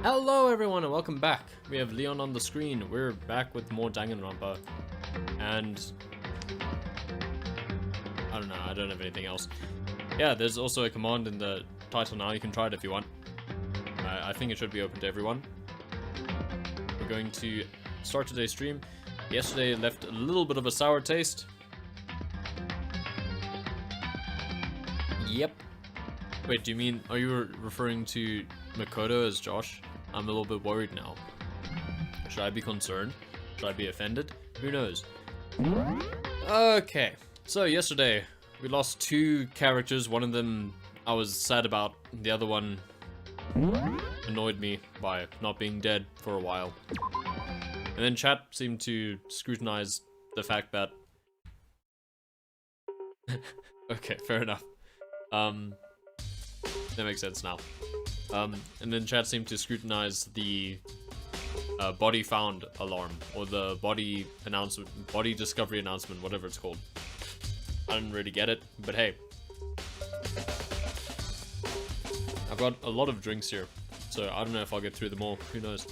Hello everyone and welcome back. We have Leon on the screen. We're back with more Danganronpa. And I don't know, I don't have anything else. Yeah, there's also a command in the title now. You can try it if you want. I think it should be open to everyone. We're going to start today's stream. Yesterday left a little bit of a sour taste. Yep. Wait, do you mean, are you referring to Makoto as Josh? I'm a little bit worried now. Should I be concerned? Should I be offended? Who knows? Okay, so yesterday we lost two characters. One of them I was sad about. The other one annoyed me by not being dead for a while. And then chat seemed to scrutinize the fact that... Okay, fair enough. That makes sense now. And then chat seemed to scrutinize the body found alarm, or the body announcement, body discovery announcement, whatever it's called. I didn't really get it, but hey. I've got a lot of drinks here, so I don't know if I'll get through them all, who knows.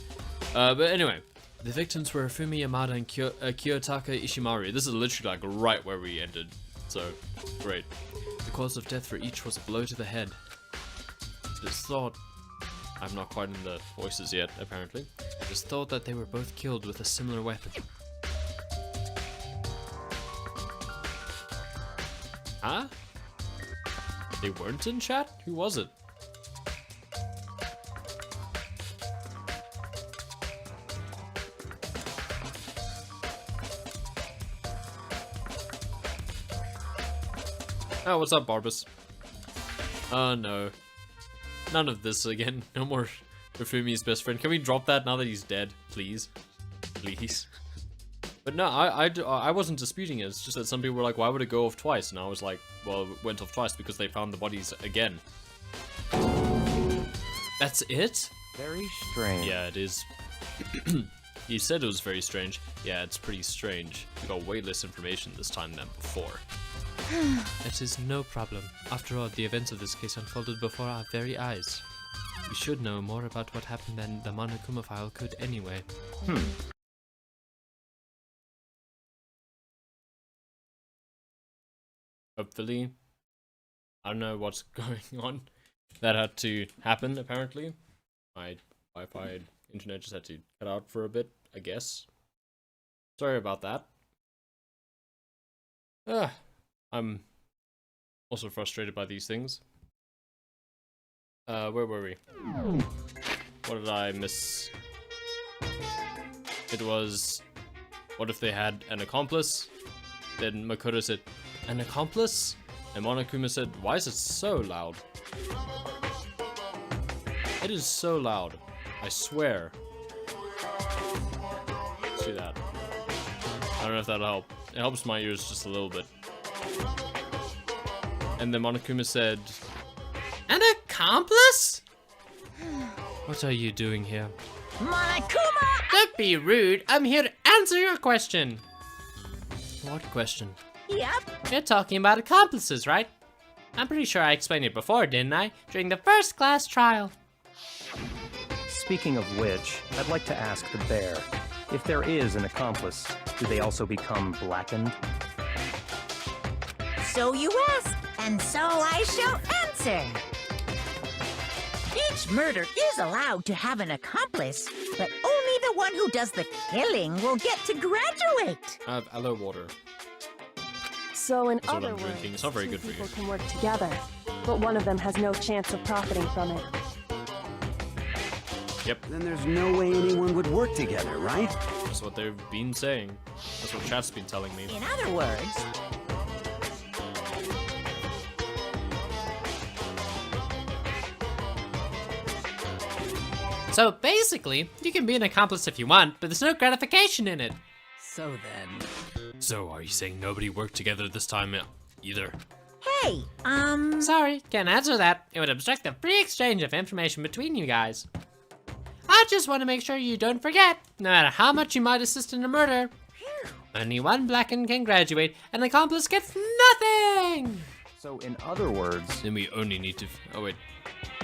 But anyway, the victims were Fumi Yamada and Kiyotaka Ishimaru. This is literally like right where we ended, so great. The cause of death for each was a blow to the head. It is thought, I'm not quite in the voices yet, apparently. It is thought that they were both killed with a similar weapon. Huh? They weren't in chat? Who was it? Oh, what's up, Barbus? No. None of this again. No more Fumi's best friend. Can we drop that now that he's dead? Please? Please? But no, I wasn't disputing it. It's just that some people were like, why would it go off twice? And I was like, well, it went off twice because they found the bodies again. That's it? Very strange. Yeah, it is. You said it was very strange. Yeah, it's pretty strange. We got way less information this time than before. It is no problem. After all, the events of this case unfolded before our very eyes. We should know more about what happened than the Monokuma file could anyway. Hopefully. I don't know what's going on. That had to happen, apparently. My Wi-Fi internet just had to cut out for a bit, I guess. Sorry about that. I'm also frustrated by these things. Where were we? What did I miss? It was... What if they had an accomplice? Then Makoto said, an accomplice? And Monokuma said, why is it so loud? It is so loud. I swear. Let's do that. I don't know if that'll help. It helps my ears just a little bit. And then Monokuma said, an accomplice? What are you doing here? Monokuma! Don't be rude. I'm here to answer your question. What question? Yep. You're talking about accomplices, right? I'm pretty sure I explained it before, didn't I? During the first class trial. Speaking of which, I'd like to ask the bear, if there is an accomplice, do they also become blackened? So you ask, and so I shall answer. Each murder is allowed to have an accomplice, but only the one who does the killing will get to graduate. I have aloe water. So in That's what other I'm drinking. words, It's not very two good for you. people can work together, but one of them has no chance of profiting from it. Yep, Then there's no way anyone would work together, right? that's what they've been saying. That's what chat's been telling me. In other words, So basically, you can be an accomplice if you want, but there's no gratification in it. So then... So are you saying nobody worked together this time either? hey, Sorry, can't answer that. It would obstruct the free exchange of information between you guys. I just want to make sure you don't forget, no matter how much you might assist in a murder, only one blackened can graduate, and an accomplice gets nothing! So in other words... Then we only need to... Oh, wait.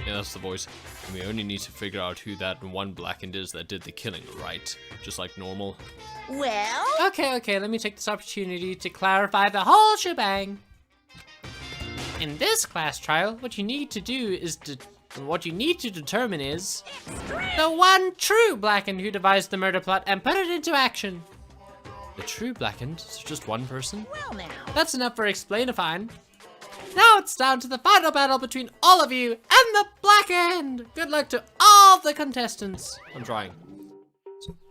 Yeah, that's the voice. And we only need to figure out who that one blackened is that did the killing, right? Just like normal. Well? Okay, let me take this opportunity to clarify the whole shebang. In this class trial, what you need to determine is the one true blackened who devised the murder plot and put it into action. The true blackened? So just one person? Well now. That's enough for explainifying. Now it's down to the final battle between all of you and the blackened. Good luck to all the contestants. I'm trying.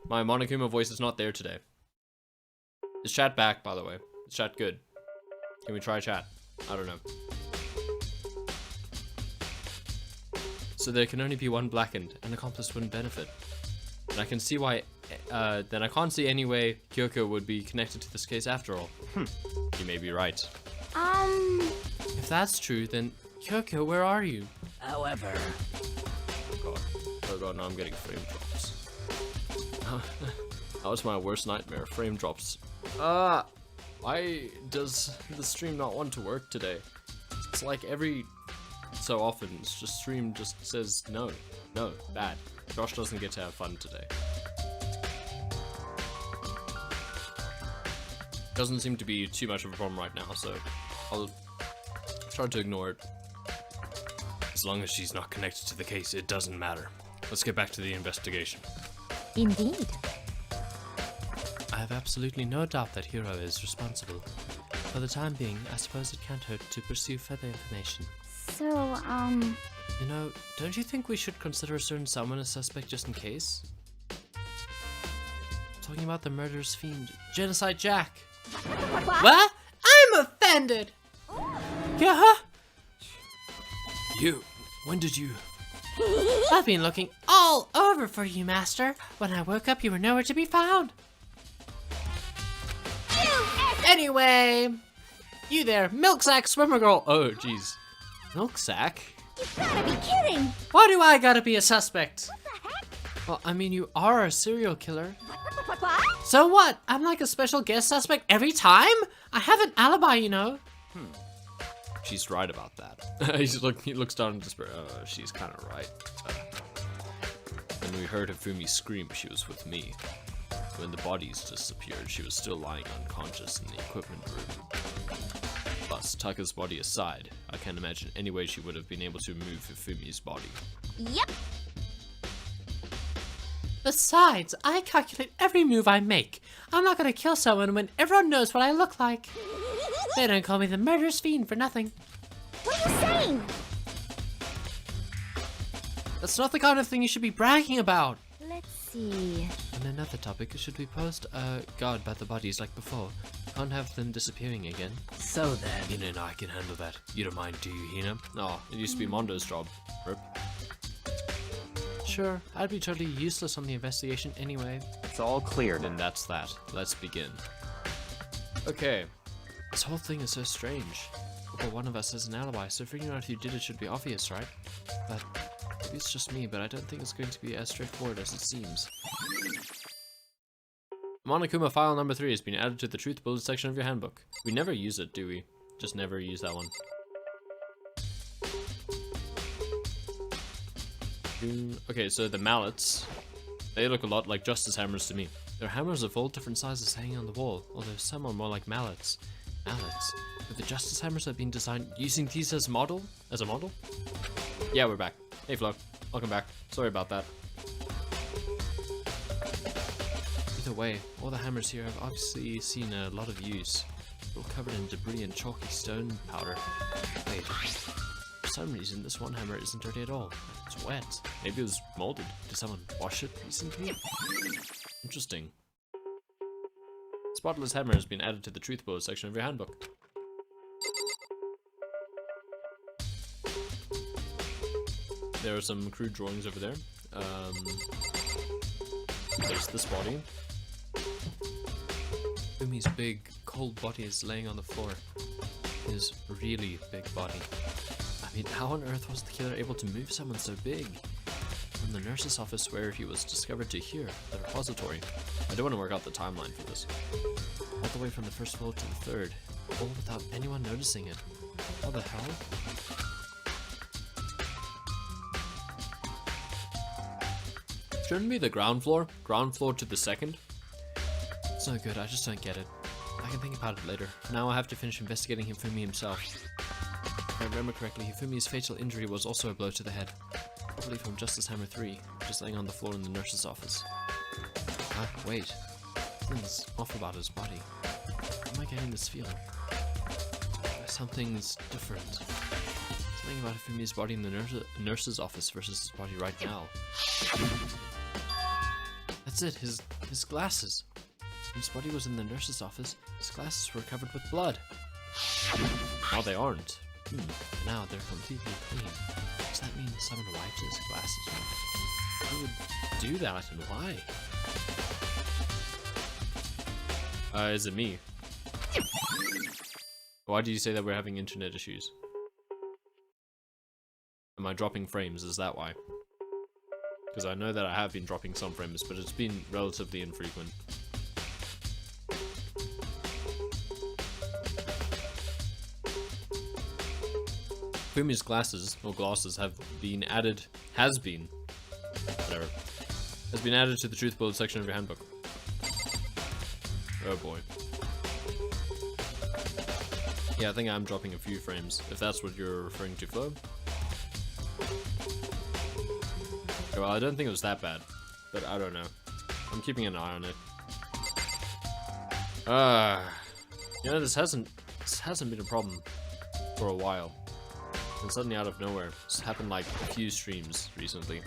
My Monokuma voice is not there today. Is chat back, by the way? Is chat good? Can we try chat? I don't know. So there can only be one blackened. An accomplice wouldn't benefit. And I can see why... then I can't see any way Kyoko would be connected to this case after all. You may be right. If that's true, then Kyoko, where are you? However... Oh god, now I'm getting frame drops. That was my worst nightmare, frame drops. Why does the stream not want to work today? It's like every so often, it's just stream just says no, bad. Josh doesn't get to have fun today. Doesn't seem to be too much of a problem right now, so I'll try to ignore it. As long as she's not connected to the case, it doesn't matter. Let's get back to the investigation. Indeed. I have absolutely no doubt that Hiro is responsible. For the time being, I suppose it can't hurt to pursue further information. So, You know, don't you think we should consider a certain someone a suspect just in case? Talking about the murderous fiend, Genocide Jack. What? I'm offended. Yeah? You, when did you... I've been looking all over for you, Master. When I woke up, you were nowhere to be found. Anyway, you there, milk sack swimmer girl. Oh, jeez. Milk sack? You gotta be kidding! Why do I gotta be a suspect? Well, I mean, you are a serial killer. What? So what? I'm like a special guest suspect every time? I have an alibi, you know. She's right about that. He looks down in despair. Oh, she's kind of right. When we heard Hifumi scream, she was with me. When the bodies disappeared, she was still lying unconscious in the equipment room. Plus, Taka's body aside, I can't imagine any way she would have been able to move Hifumi's body. Yep. Besides, I calculate every move I make. I'm not gonna kill someone when everyone knows what I look like. They don't call me the murderous fiend for nothing. What are you saying? That's not the kind of thing you should be bragging about. let's see. On another topic, should we post a guard about the bodies like before? Can't have them disappearing again. So then... Hina and I can handle that. You don't mind, do you, Hina? Oh, it used to be Mondo's job. Rip. Sure, I'd be totally useless on the investigation anyway. It's all cleared. Then that's that. Let's begin. Okay. This whole thing is so strange. Well, one of us has an alibi, so figuring out who did it should be obvious, right? But maybe it's just me, but I don't think it's going to be as straightforward as it seems. Monokuma file number 3 has been added to the truth bullet section of your handbook. We never use it, do we? Just never use that one. Okay, so the mallets, they look a lot like justice hammers to me. They're hammers of all different sizes hanging on the wall, although some are more like mallets. Mallets? Have the justice hammers have been designed using these as a model? Yeah, we're back. Hey Flo, welcome back. Sorry about that. Either way, all the hammers here have obviously seen a lot of use. They're all covered in debris and chalky stone powder. Wait, for some reason this one hammer isn't dirty at all. It's wet. Maybe it was molded. Did someone wash it recently? Interesting. Spotless hammer has been added to the truth bullet section of your handbook. There are some crude drawings over there. There's this body. Umi's big, cold body is laying on the floor. His really big body. I mean, how on earth was the killer able to move someone so big? From the nurse's office where he was discovered to here, the repository. I don't want to work out the timeline for this. All the way from the first floor to the third, all without anyone noticing it. What the hell? Shouldn't be the ground floor? Ground floor to the second? It's no good, I just don't get it. I can think about it later. For now I have to finish investigating Hifumi himself. If I remember correctly, Hifumi's fatal injury was also a blow to the head. Probably from Justice Hammer 3, just laying on the floor in the nurse's office. Ah, wait. Something's off about his body. How am I getting this feeling? Something's different. Something about Hifumi's body in the nurse's office versus his body right now. That's it, his glasses. When his body was in the nurse's office, his glasses were covered with blood. Now they aren't. Now they're completely clean. Does that mean someone wiped his glasses off? Who would do that and why? Is it me? Why do you say that we're having internet issues? Am I dropping frames? Is that why? Because I know that I have been dropping some frames, but it's been relatively infrequent. Fumi's glasses have been added, has been added to the truth bullet section of your handbook. Oh boy. Yeah, I think I'm dropping a few frames, if that's what you're referring to, Flo. Okay, well, I don't think it was that bad, but I don't know. I'm keeping an eye on it. You know, this hasn't been a problem for a while. And suddenly out of nowhere, it's happened like a few streams recently.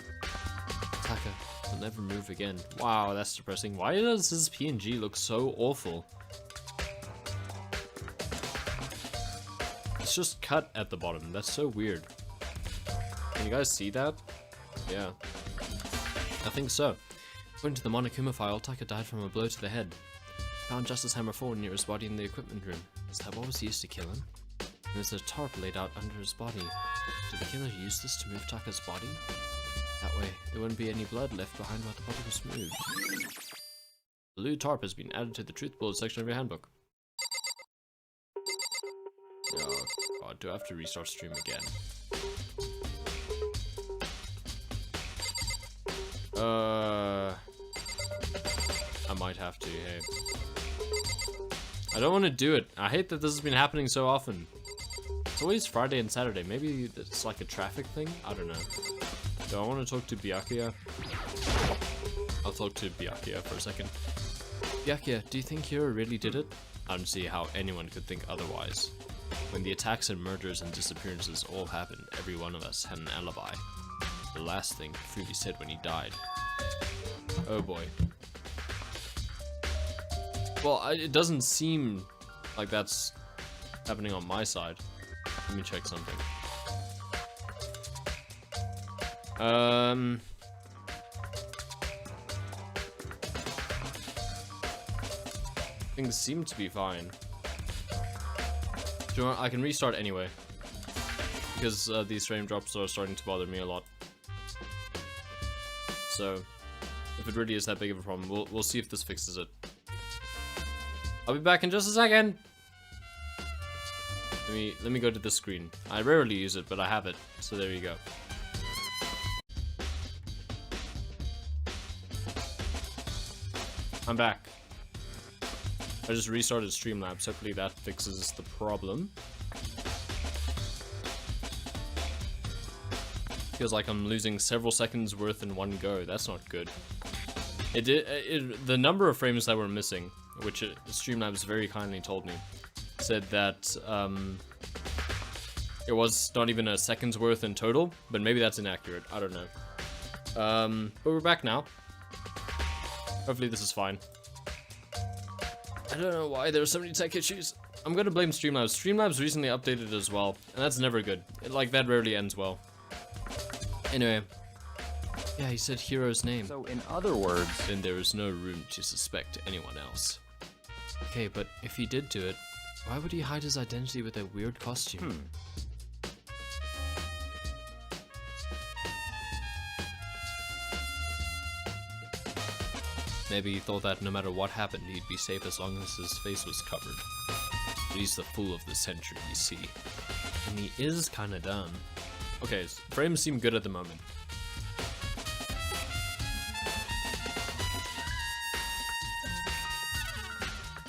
Taka will never move again. Wow, that's depressing. Why does his PNG look so awful? It's just cut at the bottom. That's so weird. Can you guys see that? Yeah. I think so. According to the Monokuma file, Taka died from a blow to the head. Found Justice Hammer 4 near his body in the equipment room. Is that what was used to kill him? And there's a tarp laid out under his body. Did the killer use this to move Taka's body? That way, there wouldn't be any blood left behind while the body was moved. The blue tarp has been added to the truth bullet section of your handbook. Oh god, do I have to restart stream again? I might have to, hey. I don't want to do it. I hate that this has been happening so often. It's always Friday and Saturday. Maybe it's like a traffic thing? I don't know. Do I want to talk to Byakuya? I'll talk to Byakuya for a second. Byakuya, do you think Hiro really did it? I don't see how anyone could think otherwise. When the attacks and murders and disappearances all happened, every one of us had an alibi. The last thing Fubi said when he died. Oh boy. Well, it doesn't seem like that's happening on my side. Let me check something. Things seem to be fine. Do you want, I can restart anyway. Because these frame drops are starting to bother me a lot. So, if it really is that big of a problem, we'll see if this fixes it. I'll be back in just a second. Let me go to the screen. I rarely use it, but I have it, so there you go. I'm back. I just restarted Streamlabs. Hopefully that fixes the problem. Feels like I'm losing several seconds worth in one go. That's not good. The number of frames that were missing, which Streamlabs very kindly told me, said that it was not even a second's worth in total, but maybe that's inaccurate. I don't know. But we're back now. Hopefully this is fine. I don't know why there are so many tech issues. I'm gonna blame Streamlabs. Streamlabs recently updated as well, and that's never good. That rarely ends well. Anyway. Yeah, he said Hiro's name. So, in other words... Then there is no room to suspect anyone else. Okay, but if he did do it, why would he hide his identity with a weird costume? Maybe he thought that no matter what happened, he'd be safe as long as his face was covered. But he's the fool of the century, you see. And he is kind of done. Okay, frames seem good at the moment.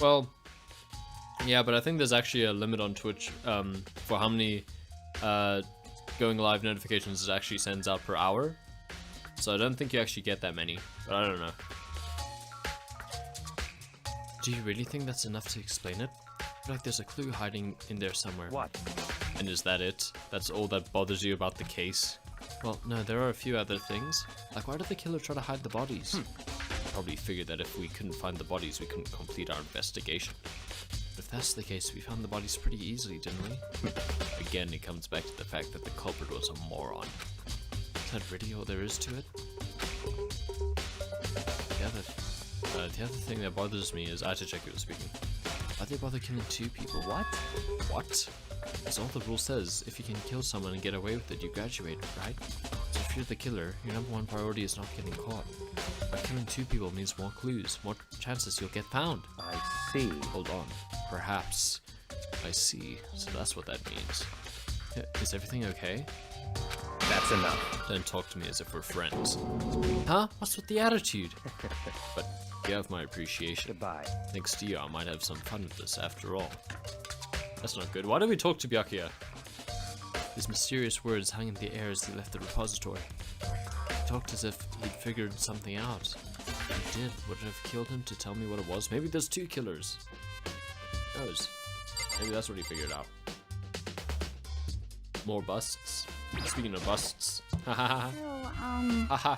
Well, yeah, but I think there's actually a limit on Twitch for how many going live notifications it actually sends out per hour. So I don't think you actually get that many, but I don't know. Do you really think that's enough to explain it? I feel like there's a clue hiding in there somewhere. What? And is that it? That's all that bothers you about the case? Well, no, there are a few other things. Like, why did the killer try to hide the bodies? Probably figured that if we couldn't find the bodies, we couldn't complete our investigation. But if that's the case, we found the bodies pretty easily, didn't we? Again, it comes back to the fact that the culprit was a moron. Is that really all there is to it? The other thing that bothers me is Aitacheki was speaking. Why'd they bother killing 2 people? What? What? That's all the rule says. If you can kill someone and get away with it, you graduate, right? So if you're the killer, your #1 priority is not getting caught. But killing 2 people means more clues, more chances you'll get found. I see. Hold on. Perhaps. I see. So that's what that means. Is everything okay? That's enough. Don't talk to me as if we're friends. Huh? What's with the attitude? But you have my appreciation. Goodbye. Thanks to you, I might have some fun with this after all. That's not good. Why don't we talk to Byakuya? His mysterious words hung in the air as he left the repository. He talked as if he'd figured something out. If he did, would it have killed him to tell me what it was? Maybe there's 2 killers. Who knows? Maybe that's what he figured out. More busts. Speaking of busts. Haha. Haha.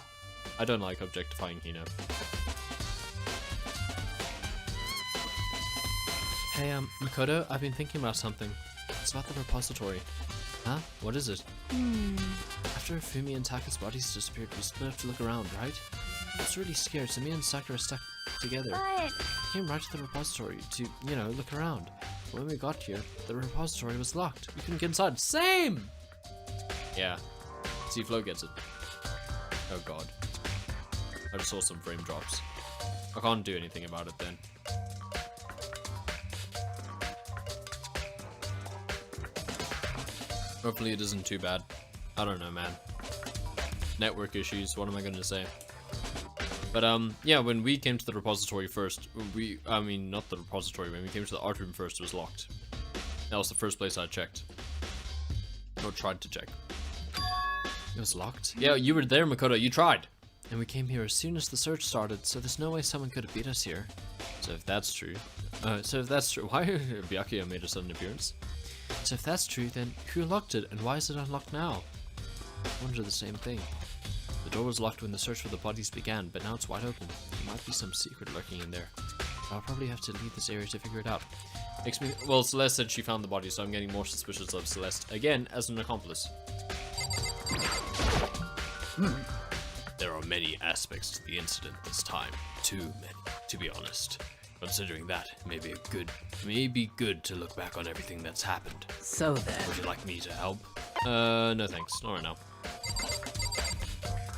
I don't like objectifying Hina. Hey, Makoto, I've been thinking about something. It's about the repository. Huh? What is it? After Fumi and Taka's bodies disappeared, we split up to look around, right? I was really scared, so me and Sakura stuck together. We came right to the repository to, look around. But when we got here, the repository was locked. We couldn't get inside. Same! Yeah. See if Flo gets it. Oh god. I just saw some frame drops. I can't do anything about it then. Hopefully it isn't too bad. I don't know, man. Network issues, what am I gonna say? But yeah, when we came to the repository first, not the repository, when we came to the art room first, it was locked. That was the first place I checked. Or tried to check. It was locked? Yeah, you were there, Makoto, you tried! And we came here as soon as the search started, so there's no way someone could have beat us here. So if that's true, why Byakuya made a sudden appearance? So if that's true, then who locked it, and why is it unlocked now? I wonder the same thing. The door was locked when the search for the bodies began, but now it's wide open. There might be some secret lurking in there. I'll probably have to leave this area to figure it out. Well, Celeste said she found the body, so I'm getting more suspicious of Celeste, again, as an accomplice. There are many aspects to the incident this time. Too many, to be honest. Considering that, it may be good to look back on everything that's happened. So then... Would you like me to help? No thanks, not right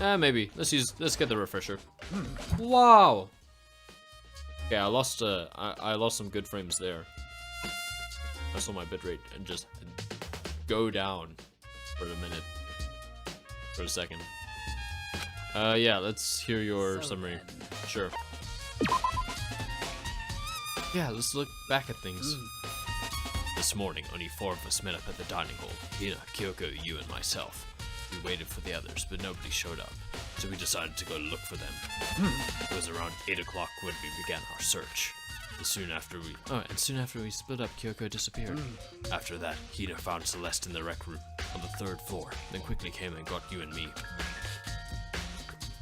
now. Maybe. Let's get the refresher. Wow! Okay, I lost some good frames there. I saw my bitrate and just go down for a minute. For a second. Yeah, let's hear your summary. Sure. Yeah, let's look back at things. This morning, only 4 of us met up at the dining hall. Hina, Kyoko, you, and myself. We waited for the others, but nobody showed up. So we decided to go look for them. It was around 8 o'clock when we began our search. And soon after we split up, Kyoko disappeared. After that, Hina found Celeste in the rec room on the 3rd floor, then quickly came and got you and me.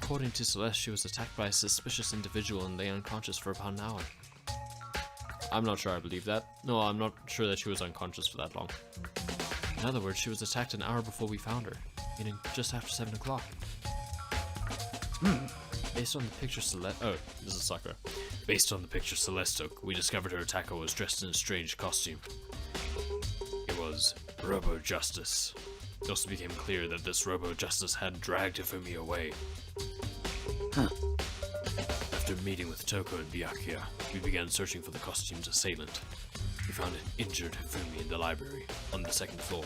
According to Celeste, she was attacked by a suspicious individual and lay unconscious for about an hour. I'm not sure I believe that. No, I'm not sure that she was unconscious for that long. In other words, she was attacked an hour before we found her, meaning just after 7 o'clock. Based on the picture this is Sakura. Based on the picture Celeste took, we discovered her attacker was dressed in a strange costume. It was Robo Justice. It also became clear that this Robo Justice had dragged Hifumi away. After meeting with Toko and Byakuya, we began searching for the costume's assailant. we found an injured Hifumi in the library on the second floor.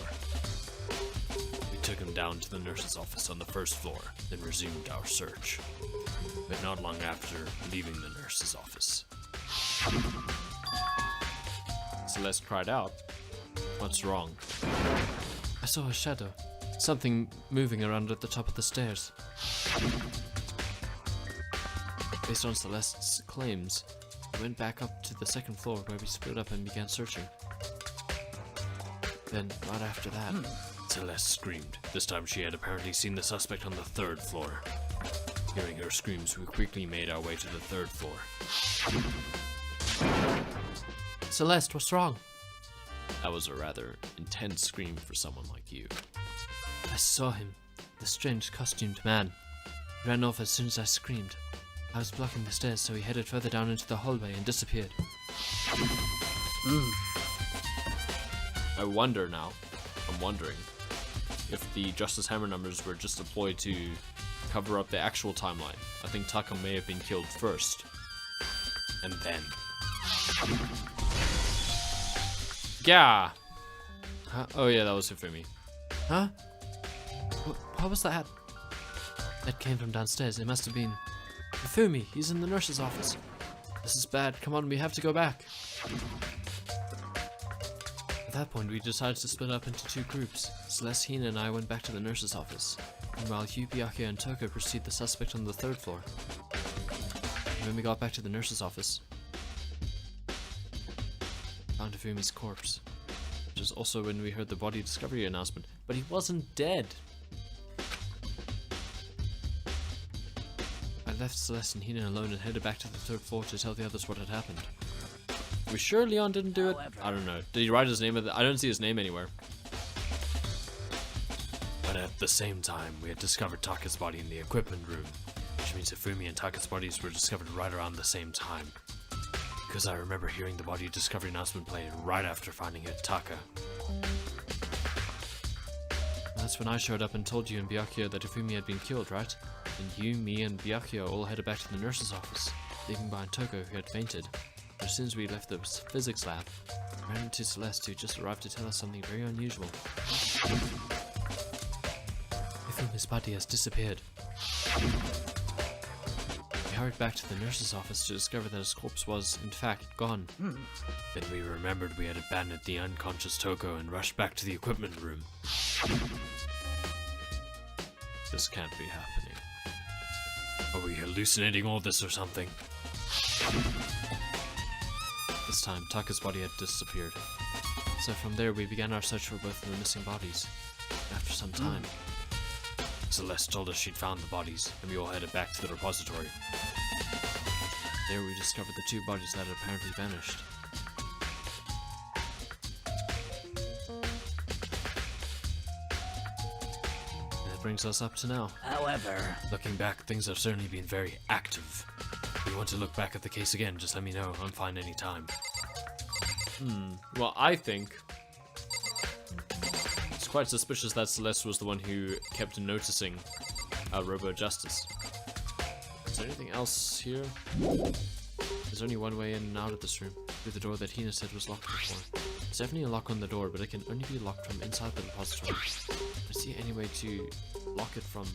We took him down to the nurse's office on the first floor, then resumed our search. But not long after leaving the nurse's office, Celeste cried out, "What's wrong?" I saw a shadow. Something moving around at the top of the stairs. Based on Celeste's claims, we went back up to the second floor where we split up and began searching. Then, right after that, Celeste screamed. This time she had apparently seen the suspect on the third floor. Hearing her screams, we quickly made our way to the third floor. Celeste, what's wrong? That was a rather intense scream for someone like you. I saw him, the strange costumed man. He ran off as soon as I screamed. I was blocking the stairs, so he headed further down into the hallway and disappeared. I'm wondering if the Justice Hammer numbers were just deployed to cover up the actual timeline. I think Taka may have been killed first. And then... Yeah! Huh? Oh yeah, that was Hifumi. Huh? What was that? That came from downstairs. It must have been... Hifumi, he's in the nurse's office. This is bad. Come on, we have to go back. At that point, we decided to split up into two groups. Celeste, Hina, and I went back to the nurse's office. Meanwhile, Yu, Byakuya, and Toko pursued the suspect on the third floor. And when we got back to the nurse's office, found Hifumi's corpse. Which is also when we heard the body discovery announcement. But he wasn't dead! I left Celeste and Hina alone and headed back to the third floor to tell the others what had happened. We sure Leon didn't do it? I don't know. Did he write his name? I don't see his name anywhere. But at the same time, we had discovered Taka's body in the equipment room, which means Hifumi and Taka's bodies were discovered right around the same time. Because I remember hearing the body discovery announcement play right after finding it Taka. That's when I showed up and told you and Byakuya that Hifumi had been killed, right? And you, me, and Byakuya all headed back to the nurse's office, leaving behind Toko, who had fainted. But as soon as we left the physics lab, we ran into Celeste, who just arrived to tell us something very unusual. Hifumi's body has disappeared. We hurried back to the nurse's office to discover that his corpse was, in fact, gone. Then we remembered we had abandoned the unconscious Toko and rushed back to the equipment room. This can't be happening. Are we hallucinating all this or something? This time, Taka's body had disappeared. So from there, we began our search for both of the missing bodies. After some time, Celeste told us she'd found the bodies, and we all headed back to the repository. there we discovered the two bodies that had apparently vanished. And that brings us up to now. However, Looking back, things have certainly been very active. If you want to look back at the case again, just let me know. I'm fine anytime. Well, I think it's quite suspicious that Celeste was the one who kept noticing Robo Justice. Is there anything else here? There's only one way in and out of this room, through the door that Hina said was locked before. There's definitely a lock on the door, but it can only be locked from inside the repository. I don't see any way to lock it from...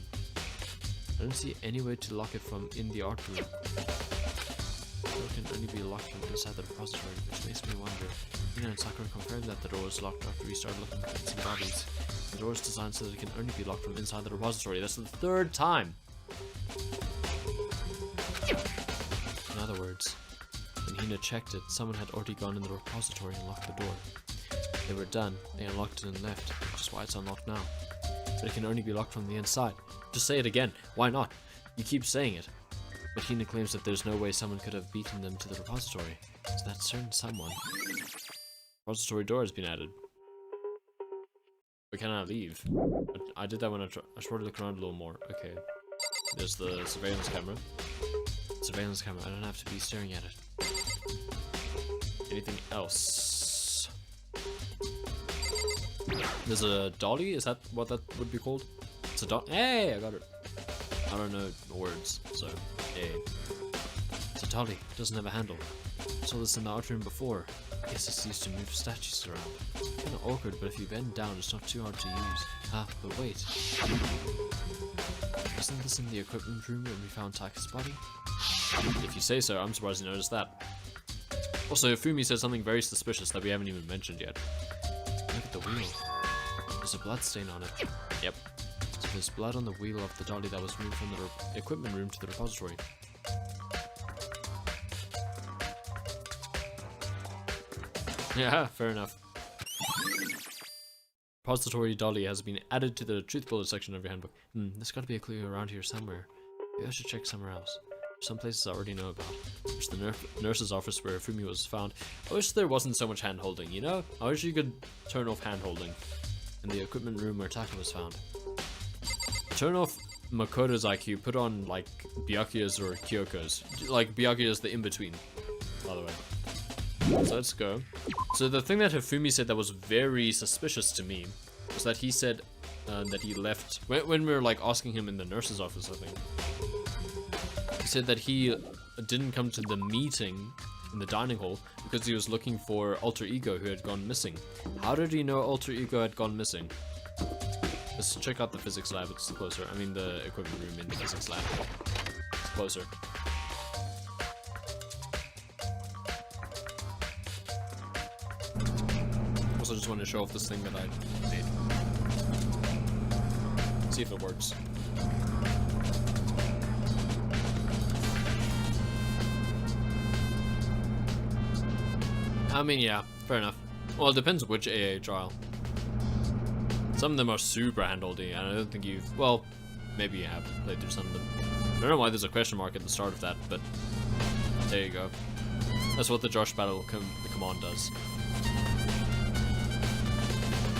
I don't see any way to lock it from in the art room. The door can only be locked from inside the repository, which makes me wonder. Hina and Sakura confirmed that the door was locked after we started looking for missing bodies. The door is designed so that it can only be locked from inside the repository. That's the third time! In other words, when Hina checked it, someone had already gone in the repository and locked the door. They were done, they unlocked it and left, which is why it's unlocked now. But it can only be locked from the inside. Just say it again, why not? You keep saying it. But Hina claims that there's no way someone could have beaten them to the repository. So that certain someone... Repository door has been added. We cannot leave. I did that when I tried to look around a little more. Okay. There's the surveillance camera. Surveillance camera, I don't have to be staring at it. Anything else? There's a dolly? Is that what that would be called? It's a dolly. Hey, I got it. I don't know words, so hey. It's a dolly. It doesn't have a handle. Saw this in the art room before. I guess it's used to move statues around. Kinda awkward, but if you bend down, it's not too hard to use. Ah, but wait. Wasn't this in the equipment room when we found Taka's body? If you say so, I'm surprised you noticed that. Also, Fumi said something very suspicious that we haven't even mentioned yet. Look at the wheel. There's a blood stain on it. Yep. So there's blood on the wheel of the dolly that was moved from the equipment room to the repository. Yeah, fair enough. Repository dolly has been added to the truth bullet section of your handbook. There's gotta be a clue around here somewhere. Maybe I should check somewhere else. Some places I already know about. There's the nurse's office where Fumi was found. I wish there wasn't so much hand-holding, you know? I wish you could turn off hand-holding. In the equipment room where Taka was found. Turn off Makoto's IQ, put on, like, Byakuya's or Kyoko's. Like, Byakuya's the in-between, by the way. So let's go. So the thing that Hifumi said that was very suspicious to me was that he said that he left when we were like asking him in the nurse's office, I think. He said that he didn't come to the meeting in the dining hall because he was looking for Alter Ego who had gone missing. How did he know Alter Ego had gone missing? Let's check out the physics lab, it's closer. I mean the equipment room in the physics lab. It's closer. Also just want to show off this thing that I made. See if it works. I mean, yeah, fair enough. Well, it depends which AA trial. Some of them are super hand-holding, and I don't think you've... Well, maybe you have played through some of them. I don't know why there's a question mark at the start of that, but there you go. That's what the Josh Battle the command does.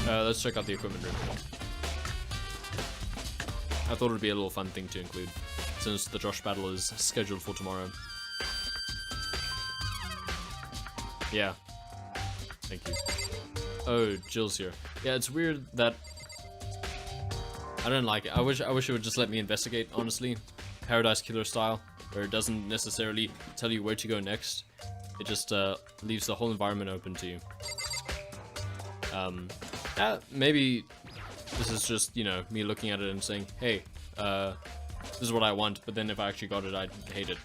Let's check out the equipment room. I thought it would be a little fun thing to include, since the Josh Battle is scheduled for tomorrow. Yeah. Thank you. Oh, Jill's here. Yeah, it's weird that... I don't like it. I wish it would just let me investigate, honestly. Paradise Killer style, where it doesn't necessarily tell you where to go next. It just leaves the whole environment open to you. Maybe this is just, you know, me looking at it and saying, hey, this is what I want, but then if I actually got it, I'd hate it.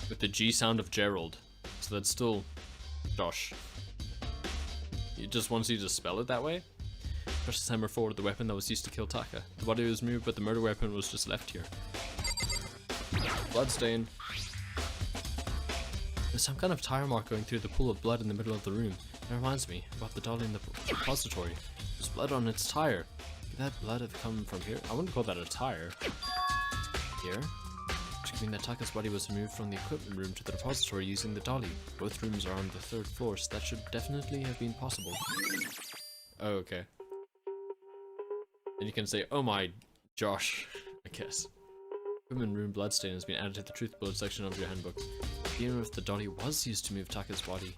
With the G sound of Gerald. So that's still Josh. It just wants you to spell it that way. Precious hammer forward, the weapon that was used to kill Taka. The body was moved, but the murder weapon was just left here. Bloodstain. There's some kind of tire mark going through the pool of blood in the middle of the room. It reminds me about the dolly in the repository. There's blood on its tire. Could that blood have come from here? I wouldn't call that a tire. Here? Which mean that Taka's body was moved from the equipment room to the repository using the dolly. Both rooms are on the 3rd floor, so that should definitely have been possible. Oh, okay. And you can say, oh my, Josh, I guess. Equipment room bloodstain has been added to the truth bullet section of your handbook. Even if the dolly was used to move Taka's body.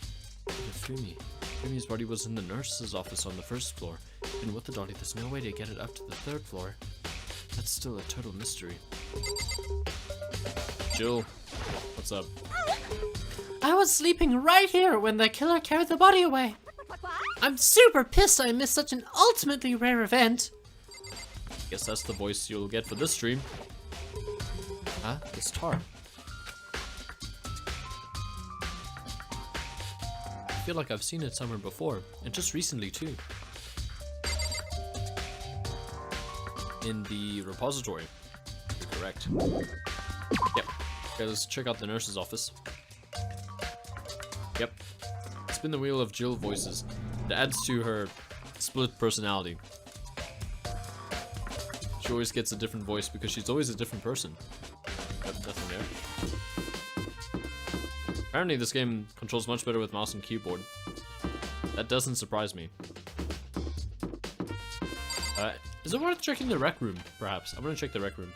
Fumi's body was in the nurse's office on the 1st floor. And with the dolly, there's no way to get it up to the 3rd floor. That's still a total mystery. Jill, what's up? I was sleeping right here when the killer carried the body away. I'm super pissed I missed such an ultimately rare event. Guess that's the voice you'll get for this stream. Huh? It's Tar. I feel like I've seen it somewhere before, and just recently too. In the repository. You're correct. Yep. Okay, let's check out the nurse's office. Yep. Spin the wheel of Jill voices. It adds to her split personality. She always gets a different voice because she's always a different person. Yep, nothing there. Apparently this game controls much better with mouse and keyboard. That doesn't surprise me. Is it worth checking the rec room, perhaps? I'm gonna check the rec room.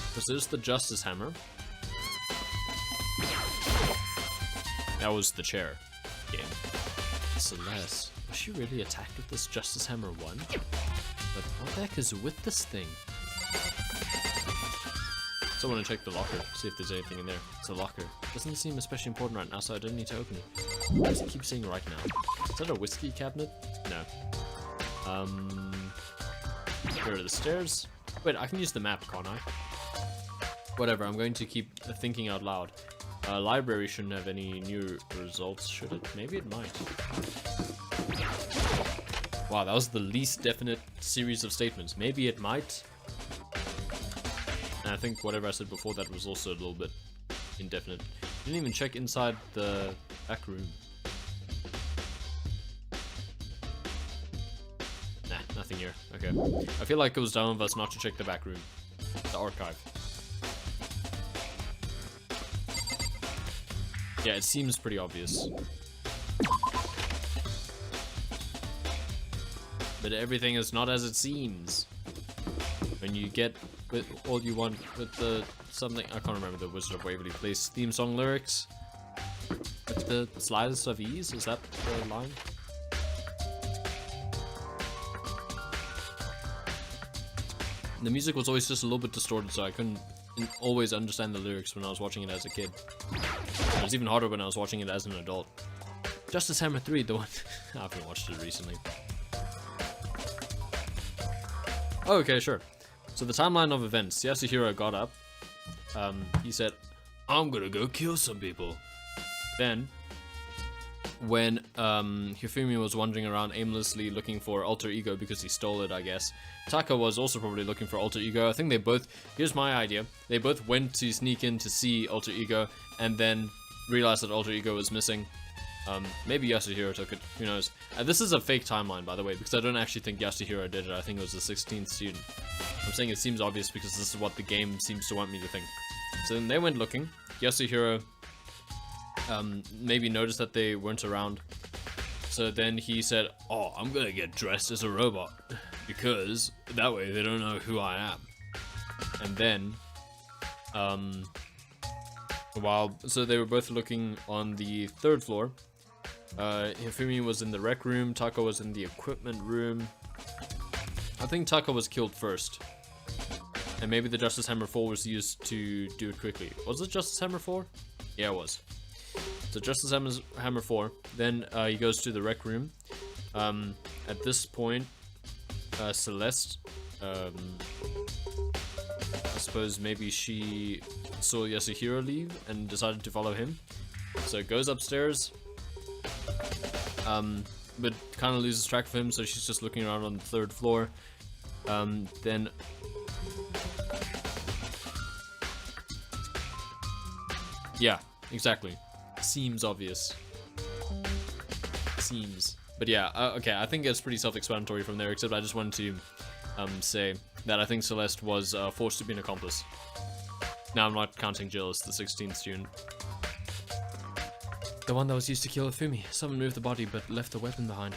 Because there's the Justice Hammer. That was the chair game. Celeste. Was she really attacked with this Justice Hammer 1? But what the heck is with this thing? still want to check the locker, see if there's anything in there. It's a locker. Doesn't seem especially important right now, so I don't need to open it. Why does it keep saying right now? Is that a whiskey cabinet? No. Here are the stairs. Wait, I can use the map, can't I? Whatever, I'm going to keep thinking out loud. Library shouldn't have any new results, should it? Maybe it might. Wow, that was the least definite series of statements. Maybe it might. And I think whatever I said before that was also a little bit indefinite. Didn't even check inside the back room. Nah, nothing here. Okay. I feel like it was dumb of us not to check the back room. The archive. Yeah, it seems pretty obvious. But everything is not as it seems. When you get with all you want with the something, I can't remember the Wizard of Waverly Place theme song lyrics. With the slightest of ease, is that the line? The music was always just a little bit distorted, so I couldn't always understand the lyrics when I was watching it as a kid. It was even harder when I was watching it as an adult. Justice Hammer 3, the one I haven't watched it recently. Oh, okay, sure. So the timeline of events. Yasuhiro got up. He said, I'm gonna go kill some people. Then, when Hifumi was wandering around aimlessly looking for Alter Ego because he stole it, I guess, Taka was also probably looking for Alter Ego. I think they both, here's my idea, they both went to sneak in to see Alter Ego and then realized that Alter Ego was missing. Maybe Yasuhiro took it, who knows. This is a fake timeline, by the way, because I don't actually think Yasuhiro did it. I think it was the 16th student. I'm saying it seems obvious because this is what the game seems to want me to think. So then they went looking. Yasuhiro maybe noticed that they weren't around. So then he said, oh, I'm gonna get dressed as a robot, because that way they don't know who I am. And then, so they were both looking on the 3rd floor. Hifumi was in the rec room, Taka was in the equipment room. I think Taka was killed first. And maybe the Justice Hammer 4 was used to do it quickly. Was it Justice Hammer 4? Yeah, it was. So Justice Hammer 4. Then he goes to the rec room. At this point, Celeste, I suppose maybe she saw Yasuhiro leave and decided to follow him. So goes upstairs, but kind of loses track of him, so she's just looking around on the 3rd floor. Then yeah, exactly. Seems obvious. Seems. But yeah, okay, I think it's pretty self-explanatory from there, except I just wanted to say that I think Celeste was forced to be an accomplice. Now I'm not counting Jill as the 16th student. The one that was used to kill Ifumi. Someone moved the body but left the weapon behind.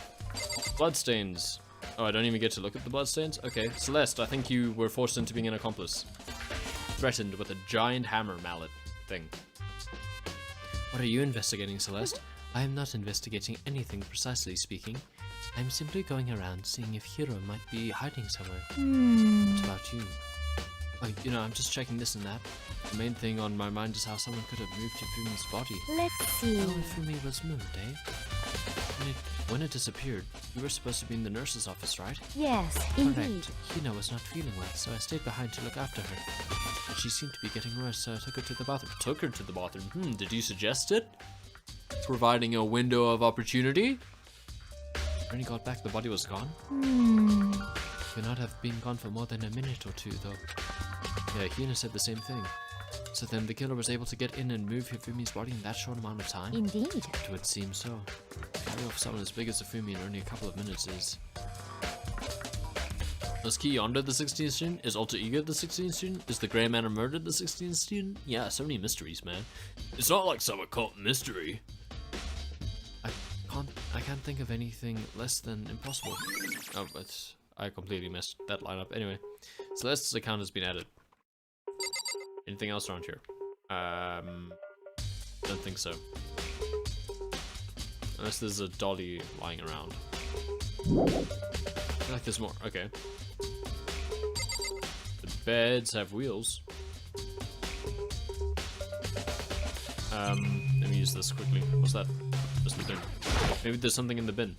Bloodstains. Oh, I don't even get to look at the bloodstains? Okay, Celeste, I think you were forced into being an accomplice. Threatened with a giant hammer mallet thing. What are you investigating, Celeste? I am not investigating anything, precisely speaking. I'm simply going around seeing if Hiro might be hiding somewhere. What about you? Oh, you know, I'm just checking this and that. The main thing on my mind is how someone could have moved Ifumi's body. Let's see. How Ifumi was moved, eh? When it disappeared, you were supposed to be in the nurse's office, right? Yes, indeed. Correct. Hina was not feeling well, so I stayed behind to look after her. But she seemed to be getting worse, so I took her to the bathroom. Took her to the bathroom? Did you suggest it? Providing a window of opportunity? When he got back, the body was gone? Could not have been gone for more than a minute or two, though. Yeah, Hina said the same thing. So then the killer was able to get in and move Hifumi's body in that short amount of time? Indeed. It would seem so. Carry off someone as big as Ifumi in only a couple of minutes is... Was Kiyonda the 16th student? Is Alter Ego the 16th student? Is the Grey Manor murdered the 16th student? Yeah, so many mysteries, man. It's not like some occult mystery. I can't think of anything less than impossible. Oh, but I completely messed that line up. Anyway, Celeste's account has been added. Anything else around here? Don't think so. Unless there's a dolly lying around. I feel like there's more. Okay. The beds have wheels. Let me use this quickly. What's that? Just the bin. Maybe there's something in the bin.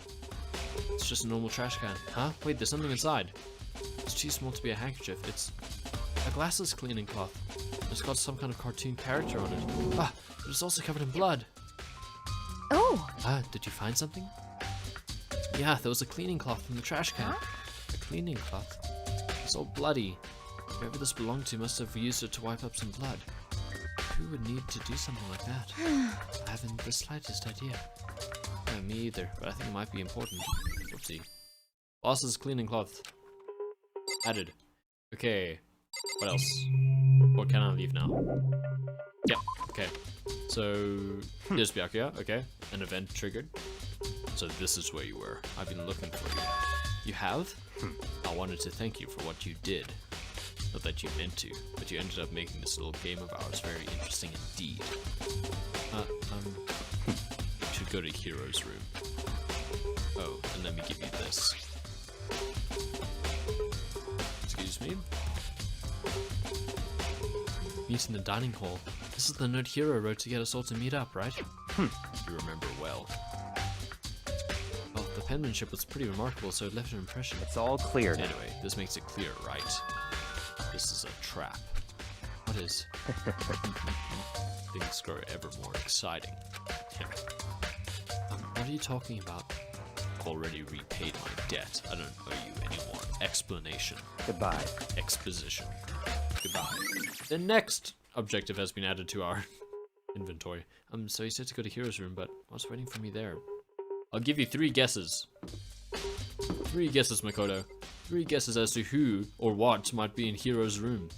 It's just a normal trash can. Huh? Wait, there's something inside. It's too small to be a handkerchief. It's a glasses cleaning cloth. It's got some kind of cartoon character on it. Ah, but it's also covered in blood. Oh, Ah, did you find something? Yeah, there was a cleaning cloth in the trash can. A cleaning cloth? It's all bloody. Whoever this belonged to must have used it to wipe up some blood. Who would need to do something like that? I haven't the slightest idea. Me either, but I think it might be important. Oopsie. Boss's cleaning cloth. Added. Okay. What else? Or can I leave now? Yeah, okay. So, there's Byakuya, okay. An event triggered. So this is where you were. I've been looking for you. You have? I wanted to thank you for what you did. Not that you meant to, but you ended up making this little game of ours very interesting indeed. You should go to Hiro's room. Oh, and let me give you this. Excuse me? Meet in the dining hall. This is the note Hiro wrote to get us all to meet up, right? You remember well. Well, the penmanship was pretty remarkable, so it left an impression. It's all clear now. Anyway, this makes it clear, right? This is a trap. What is? Things grow ever more exciting. What are you talking about? I've already repaid my debt. I don't owe you any more explanation. Goodbye. Exposition. Goodbye. The next objective has been added to our inventory. So you said to go to Hiro's room, but what's waiting for me there? I'll give you 3 guesses. 3 guesses, Makoto. 3 guesses as to who or what might be in Hiro's room.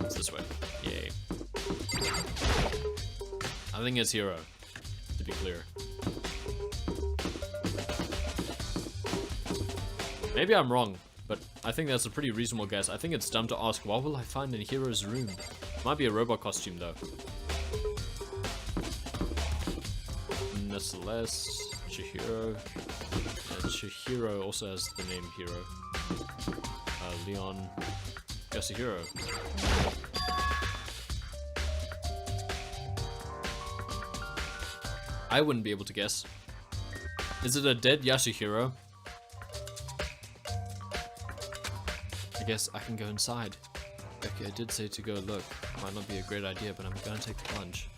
It's this way. Yay. I think it's Hiro, to be clear. Maybe I'm wrong, but I think that's a pretty reasonable guess. I think it's dumb to ask, what will I find in Hiro's room? Might be a robot costume, though. Celeste, Chihiro. Chihiro also has the name Hiro. Leon, Yasuhiro. I wouldn't be able to guess. Is it a dead Yasuhiro? I guess I can go inside. Okay, I did say to go look. Might not be a great idea, but I'm gonna take the plunge.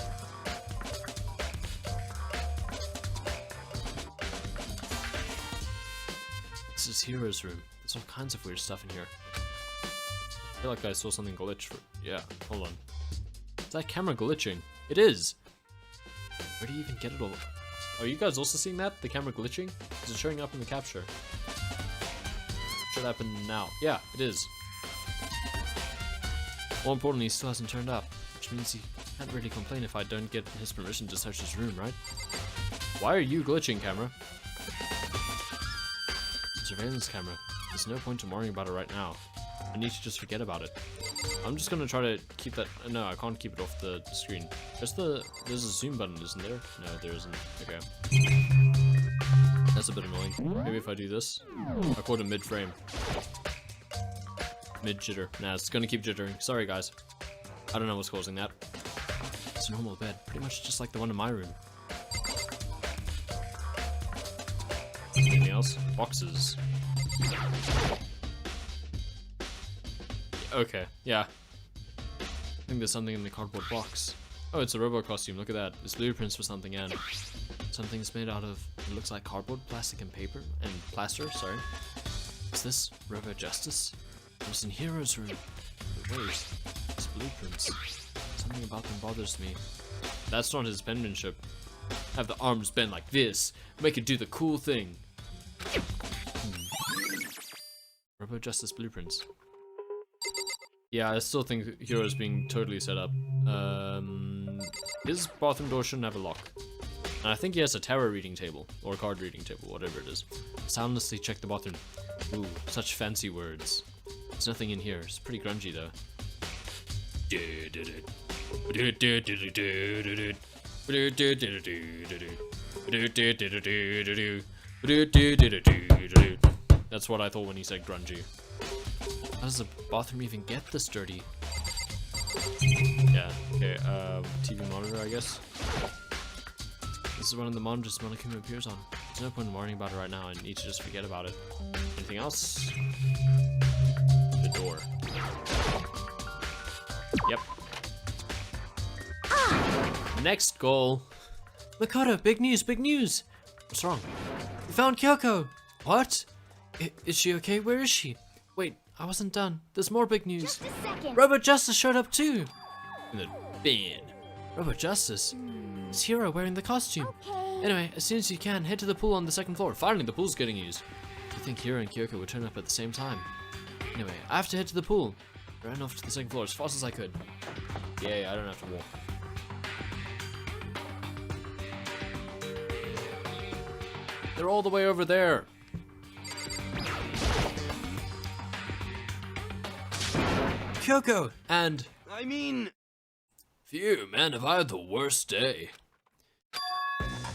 This is Hiro's room. There's all kinds of weird stuff in here. I feel like I saw something glitch. Yeah, hold on. Is that camera glitching? It is! Where do you even get it all? Are you guys also seeing that? The camera glitching? Is it showing up in the capture? Should happen now. Yeah, it is. More importantly, he still hasn't turned up, which means he can't really complain if I don't get his permission to search his room, right? Why are you glitching, camera? Surveillance camera. There's no point in worrying about it right now. I need to just forget about it. I'm just gonna try to keep that. No, I can't keep it off the screen. There's a zoom button, isn't there? No, there isn't. Okay. That's a bit annoying. Maybe if I do this. I caught it mid-frame. Mid-jitter. Nah, it's gonna keep jittering. Sorry, guys. I don't know what's causing that. It's a normal bed. Pretty much just like the one in my room. Anything else? Boxes. Okay, yeah. I think there's something in the cardboard box. Oh, it's a robot costume. Look at that. It's blueprints for something, and something's made out of, it looks like cardboard, plastic, and paper, and plaster, sorry. Is this Robot Justice? It was in Hiro's room. But wait, it's blueprints. Something about them bothers me. That's not his penmanship. Have the arms bend like this. Make it do the cool thing. Robot Justice blueprints. Yeah, I still think Hero's being totally set up. His bathroom door shouldn't have a lock. And I think he has a tarot reading table, or a card reading table, whatever it is. Soundlessly check the bathroom. Ooh, such fancy words. There's nothing in here. It's pretty grungy though. That's what I thought when he said grungy. How does the bathroom even get this dirty? Yeah, okay, TV monitor, I guess. This is one of the monitors Monokuma appears on. There's no point in worrying about it right now. I need to just forget about it. Anything else? The door. Yep. Next goal. Makoto, big news, big news! What's wrong? We found Kyoko! What? Is she okay? Where is she? Wait, I wasn't done. There's more big news. Just a second. Robot Justice showed up too! In the bin. Robot Justice? It's Hero wearing the costume. Anyway, as soon as you can, head to the pool on the second floor. Finally, the pool's getting used. Do you think Hiro and Kyoko would turn up at the same time? Anyway, I have to head to the pool. I ran off to the second floor as fast as I could. Yay, I don't have to walk. They're all the way over there. Kyoko! And I mean... phew, man, have I had the worst day.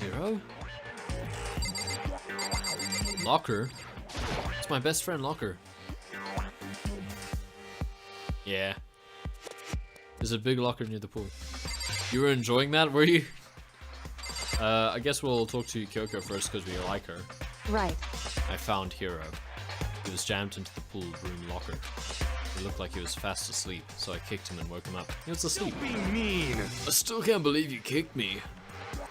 Hiro? Locker? It's my best friend, Locker. Yeah. There's a big locker near the pool. You were enjoying that, were you? I guess we'll talk to Kyoko first because we like her. Right. I found Hiro. He was jammed into the pool room locker. He looked like he was fast asleep, so I kicked him and woke him up. He was asleep. Be mean. I still can't believe you kicked me.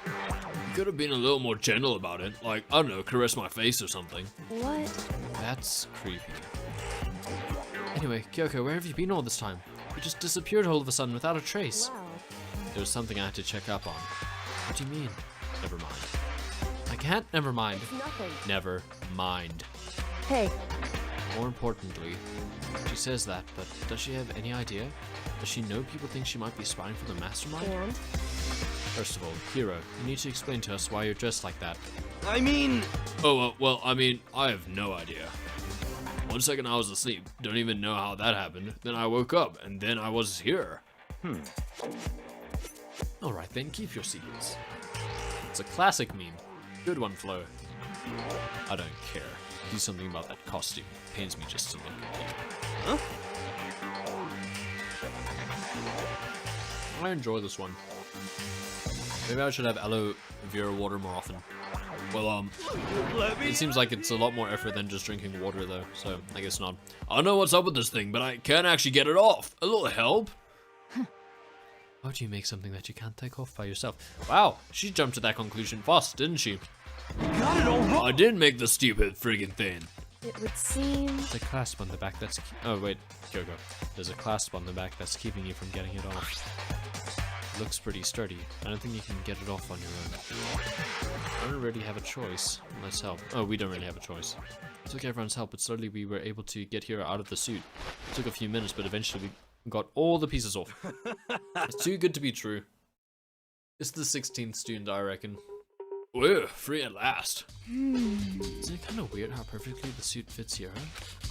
You could have been a little more gentle about it. Like, I don't know, caress my face or something. What? That's creepy. Anyway, Kyoko, where have you been all this time? You just disappeared all of a sudden without a trace. Wow. There was something I had to check up on. What do you mean? Never mind. I can't never mind. It's nothing. Never mind. Hey, More importantly, she says that, but does she have any idea? Does she know people think she might be spying for the mastermind? and? First of all, Hiro, you need to explain to us why you're dressed like that. I mean... Oh, well, I mean, I have no idea. 1 second I was asleep, don't even know how that happened. Then I woke up, and then I was here. Alright then, keep your secrets. It's a classic meme. Good one, Flo. I don't care. Do something about that costume. Pains me just to look at it. Huh? I enjoy this one. Maybe I should have aloe vera water more often. Well, it seems like it's a lot more effort than just drinking water though, so I guess not. I don't know what's up with this thing, but I can't actually get it off. A little help? How do you make something that you can't take off by yourself? Wow, she jumped to that conclusion fast, didn't she? Got it all wrong. I did make the stupid friggin' thing. It would seem... There's a clasp on the back that's... Oh wait, Kyoko. There's a clasp on the back that's keeping you from getting it off. It looks pretty sturdy. I don't think you can get it off on your own. I don't really have a choice. Let's help. Oh, we don't really have a choice. It took everyone's help, but slowly we were able to get Hiro out of the suit. It took a few minutes, but eventually we got all the pieces off. It's too good to be true. It's the 16th student, I reckon. We're free at last. Isn't it kind of weird how perfectly the suit fits Hiro?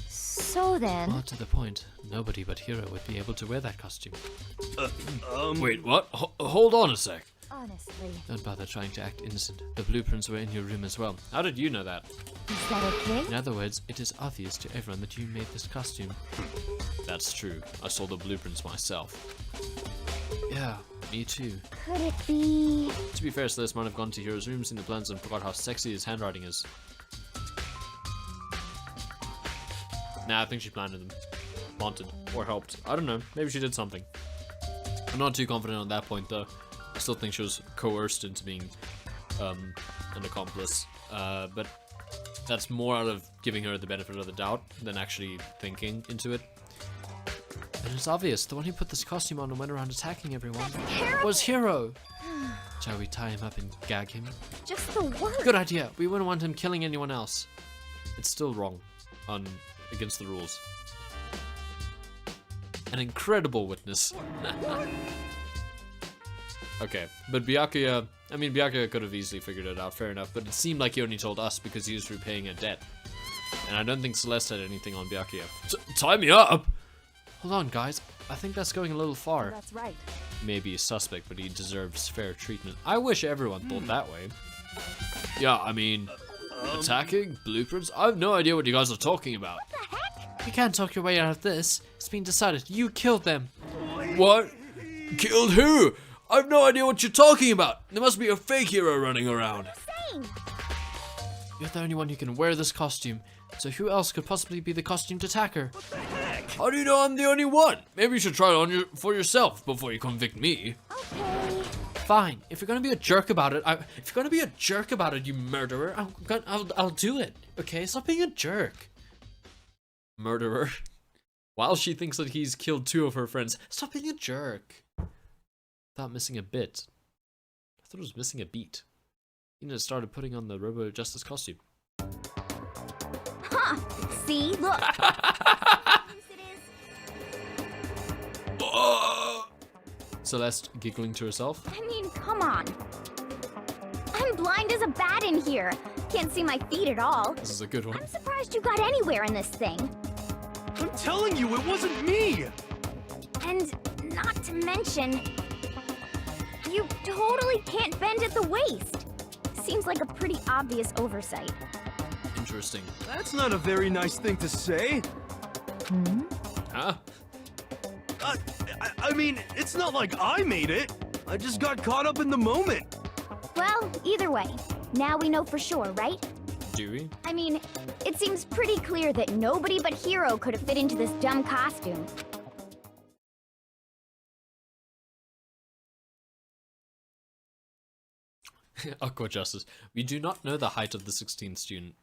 So then, Well, to the point, nobody but Hiro would be able to wear that costume. Wait, what? Hold on a sec. honestly, Don't bother trying to act innocent. The blueprints were in your room as well. How did you know that? is that okay? In other words, it is obvious to everyone that you made this costume. That's true. I saw the blueprints myself. Yeah, me too. Could it be... To be fair, Celeste might have gone to Hiro's room, seen the plans, and forgot how sexy his handwriting is. Nah, I think she planted them. Wanted. Or helped. I don't know. Maybe she did something. I'm not too confident on that point, though. I still think she was coerced into being an accomplice. But that's more out of giving her the benefit of the doubt than actually thinking into it. And it's obvious, the one who put this costume on and went around attacking everyone was Hiro! Shall we tie him up and gag him? Just the word. Good idea, we wouldn't want him killing anyone else. It's still wrong. Against the rules. An incredible witness. Okay, but Byakuya... I mean, Byakuya could have easily figured it out, fair enough, but it seemed like he only told us because he was repaying a debt. And I don't think Celeste had anything on Byakuya. Tie me up? Hold on, guys. I think that's going a little far. That's right. Maybe a suspect, but he deserves fair treatment. I wish everyone thought that way. Yeah, I mean... attacking? Blueprints? I have no idea what you guys are talking about. You can't talk your way out of this. It's been decided. You killed them. What? Killed who? I've no idea what you're talking about. There must be a fake hero running around. You're the only one who can wear this costume, so who else could possibly be the costumed attacker? How do you know I'm the only one? Maybe you should try it on for yourself before you convict me. Okay. Fine, if you're gonna be a jerk about it, you murderer, I'll do it. Okay, stop being a jerk. Murderer. While she thinks that he's killed 2 of her friends, stop being a jerk. Without missing a bit. I thought it was missing a beat. You know, started putting on the Robo Justice costume. Huh. See? Look. Celeste giggling to herself. I mean, come on. I'm blind as a bat in here. Can't see my feet at all. This is a good one. I'm surprised you got anywhere in this thing. I'm telling you, it wasn't me! And not to mention, you totally can't bend at the waist. Seems like a pretty obvious oversight. Interesting. That's not a very nice thing to say. Huh? I mean, it's not like I made it. I just got caught up in the moment. Well, either way, now we know for sure, right? Do we? I mean, it seems pretty clear that nobody but Hero could have fit into this dumb costume. Aqua Justice. We do not know the height of the 16th student.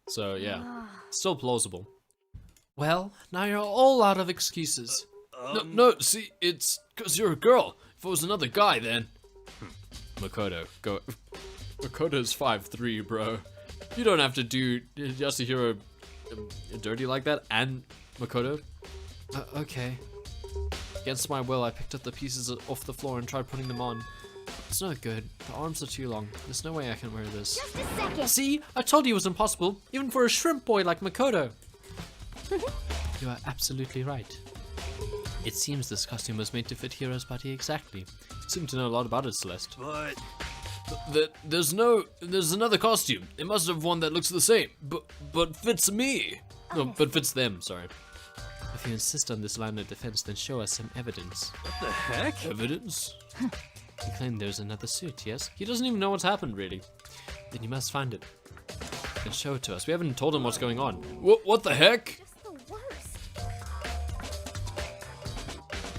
So, yeah. Still plausible. Well, now you're all out of excuses. No, see, it's because you're a girl. If it was another guy, then... Makoto, go... Makoto's 5'3", bro. You don't have to do Yasuhiro dirty like that, and Makoto. Okay. Against my will, I picked up the pieces off the floor and tried putting them on. It's no good. The arms are too long. There's no way I can wear this. Just a second. See? I told you it was impossible, even for a shrimp boy like Makoto. You are absolutely right. It seems this costume was made to fit Hiro's body exactly. You seem to know a lot about it, Celeste. But There's another costume. They must have one that looks the same, but fits me. No, but fits them, sorry. If you insist on this line of defense, then show us some evidence. what the heck? Evidence? You claim there's another suit, yes? He doesn't even know what's happened, really. Then you must find it. And show it to us. We haven't Told him what's going on. What the heck? Just the worst.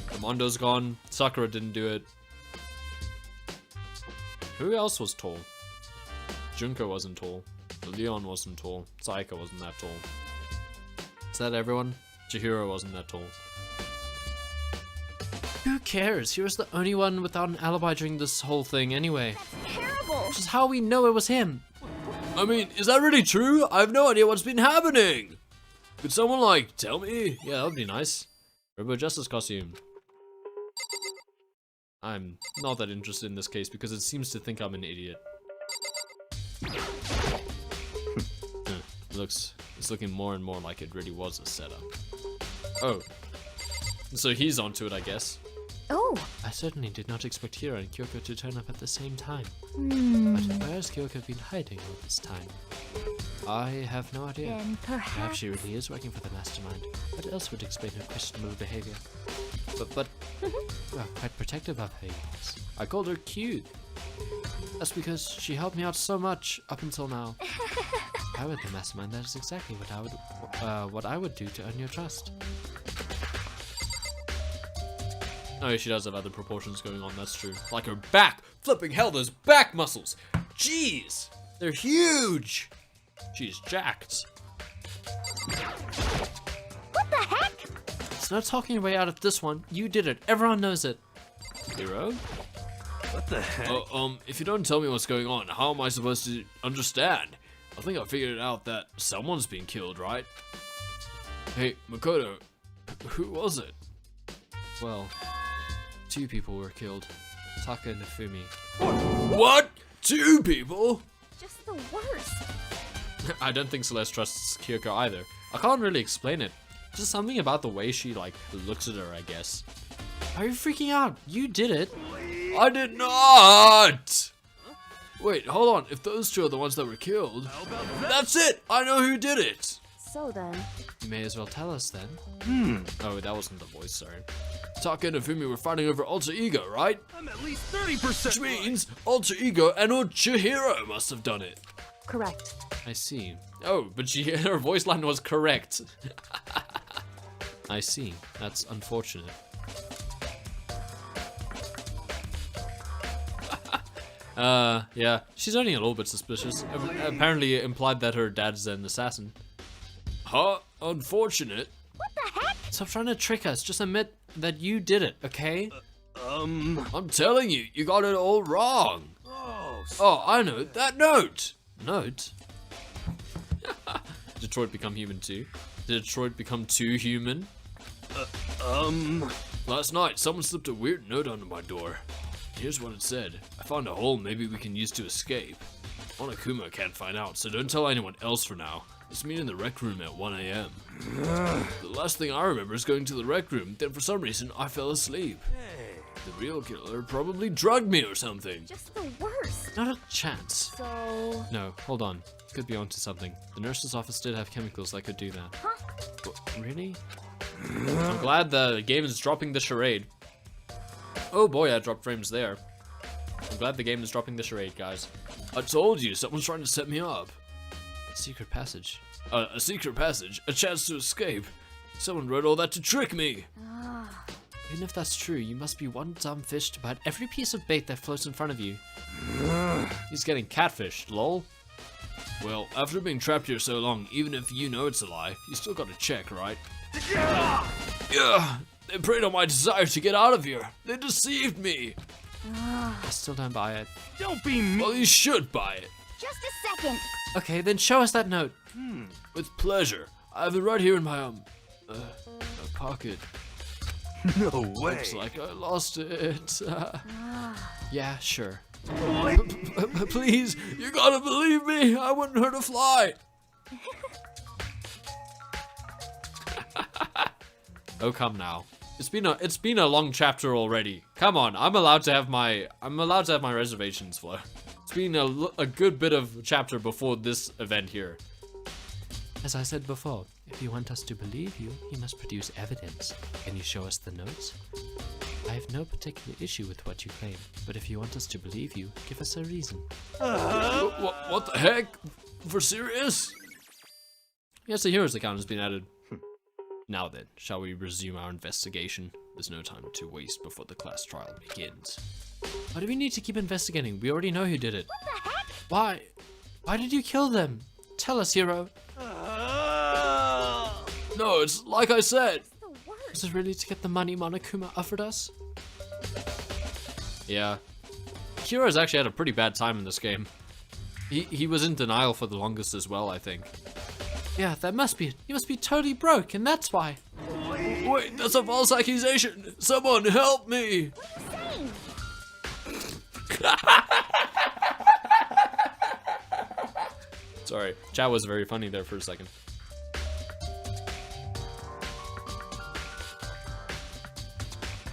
Ramondo's gone. Sakura didn't do it. Who else was tall? Junko wasn't tall. Leon wasn't tall. Sayaka wasn't that tall. Is that everyone? Chihiro wasn't that tall. Who cares? He was the only one without an alibi during this whole thing anyway. That's terrible. Which is how we know it was him. I mean, is that really true? I have no idea what's been happening. Could someone, like, tell me? Yeah, that would be nice. Robo Justice costume. I'm not that interested in this case because it seems to think I'm an idiot. It's looking more and more like it really was a setup. Oh. So he's onto it, I guess. Oh. I certainly did not expect Hiro and Kyoko to turn up at the same time. Hmm. But where has Kyoko been hiding all this time? I have no idea. Then Perhaps perhaps. she really is working for the mastermind. What else would explain her questionable behavior? But you are quite protective of her, yes. I called her cute. That's because she helped me out so much up until now. If I were the mastermind, that is exactly what I would do to earn your trust. Oh, she does have other proportions going on, that's true. Like her back! Flipping hell, those back muscles! Jeez! They're huge! She's jacked. What the heck? It's no talking your way out of this one. You did it. Everyone knows it. Hiro? What the heck? If you don't tell me what's going on, how am I supposed to understand? I think I figured out that someone's been killed, right? Hey, Makoto, who was it? Well, 2 people were killed. Taka and Nafumi. What? 2 people? Just the worst. I don't think Celeste trusts Kyoko either. I can't really explain it. Just something about the way she, like, looks at her, I guess. Are you freaking out? You did it. I did not! Wait, hold on. If those 2 are the ones that were killed, that's it! I know who did it! So then, You may as well tell us then. Oh, that wasn't the voice, sorry. Taka and Fumi were fighting over Alter Ego, right? I'm at least 30%. Which means Alter Ego and Uchihiro must have done it. correct. I see. Oh, but her voice line was correct. I see. That's unfortunate. Yeah, she's only a little bit suspicious. Apparently it implied that her dad's an assassin. Huh? Unfortunate? What the heck? Stop trying to trick us. Just admit that you did it, okay? I'm telling you, you got it all wrong. Oh, Oh, I know, that note! Note? Detroit become human too? Did Detroit become too human? Last night, someone slipped a weird note under my door. Here's what it said. I found a hole maybe we can use to escape. Monokuma can't find out, so don't tell anyone else for now. Let's meet in the rec room at 1 a.m. The last thing I remember is going to the rec room, then for some reason I fell asleep. The real killer probably drugged me or something. Just the worst. Not a chance. So, No, hold on. Could be onto something. The nurse's office did have chemicals that could do that. Huh? Really? I'm glad the game is dropping the charade. Oh boy, I dropped frames there. I'm glad the game is dropping the charade, guys. I told you, someone's trying to set me up. Secret passage. A secret passage, a chance to escape. Someone wrote all that to trick me. Even if that's true, you must be one dumb fish to bite every piece of bait that floats in front of you. He's getting catfished, lol. Well, after being trapped here so long, even if you know it's a lie, you still gotta check, right? Yeah, they preyed on my desire to get out of here. They deceived me. I still don't buy it. don't be mean. Well, you should buy it. Just a second. Okay, then show us that note. With pleasure. I have it right here in my, pocket. No way. Looks like I lost it. Yeah, sure. Please, you gotta believe me. I wouldn't hurt a fly. Oh, come now. It's been a long chapter already. Come on, I'm allowed to have my reservations, Flo. It's been a good bit of chapter before this event here. As I said before, if you want us to believe you, you must produce evidence. Can you show us the notes? I have no particular issue with what you claim, but if you want us to believe you, give us a reason. What the heck? For serious? Yes, the hero's account has been added. Now then, shall we resume our investigation? There's no time to waste before the class trial begins. Why do we need to keep investigating? We already know who did it. What the heck? Why? Why did you kill them? Tell us, hero. No, it's like I said. The worst. Was it really to get the money Monokuma offered us? Yeah. Kira's actually had a pretty bad time in this game. He was in denial for the longest as well, I think. Yeah, that must be it. He must be totally broke, and that's why. Wait, that's a false accusation. Someone help me. Sorry, chat was very funny there for a second.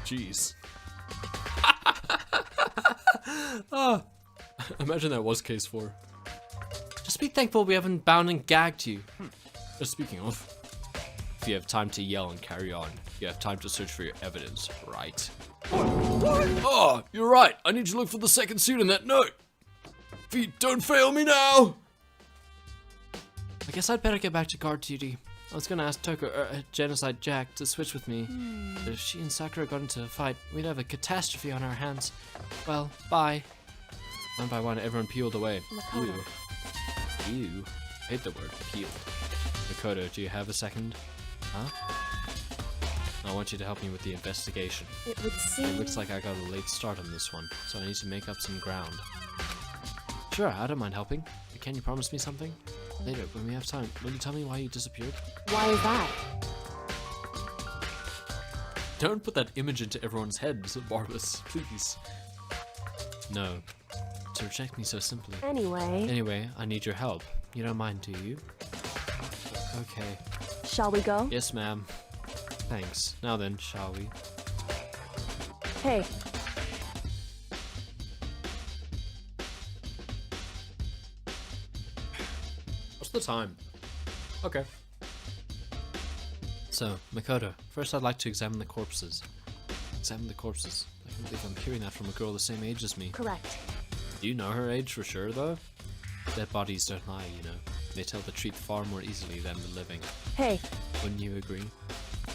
Jeez. Ah, imagine that was case 4. Just be thankful we haven't bound and gagged you. Speaking of, if you have time to yell and carry on, you have time to search for your evidence, right? Oh, you're right. I need to look for the second suit in that note. Feet, don't fail me now. I guess I'd better get back to guard duty. I was gonna ask Genocide Jack to switch with me, but if she and Sakura got into a fight, we'd have a catastrophe on our hands. Well, bye. One by one, everyone peeled away. Makoto. Ew. I hate the word peeled. Makoto, do you have a second? Huh? I want you to help me with the investigation. It would It seem... looks like I got a late start on this one, so I need to make up some ground. Sure, I don't mind helping. But can you promise me something? Later, when we have time, will you tell me why you disappeared? Why is that? Don't put that image into everyone's head, Barbas, please. No. To reject me so simply. Anyway, Anyway, I need your help. You don't mind, do you? Okay. shall we go? Yes, ma'am. Thanks. Now then, shall we? Hey, What's the time? Okay. So, Makoto, first I'd like to examine the corpses. Examine the corpses? I can't believe I'm hearing that from a girl the same age as me. Correct. Do you know her age for sure, though? Dead bodies don't lie, you know. They tell the truth far more easily than the living. Hey, Wouldn't you agree?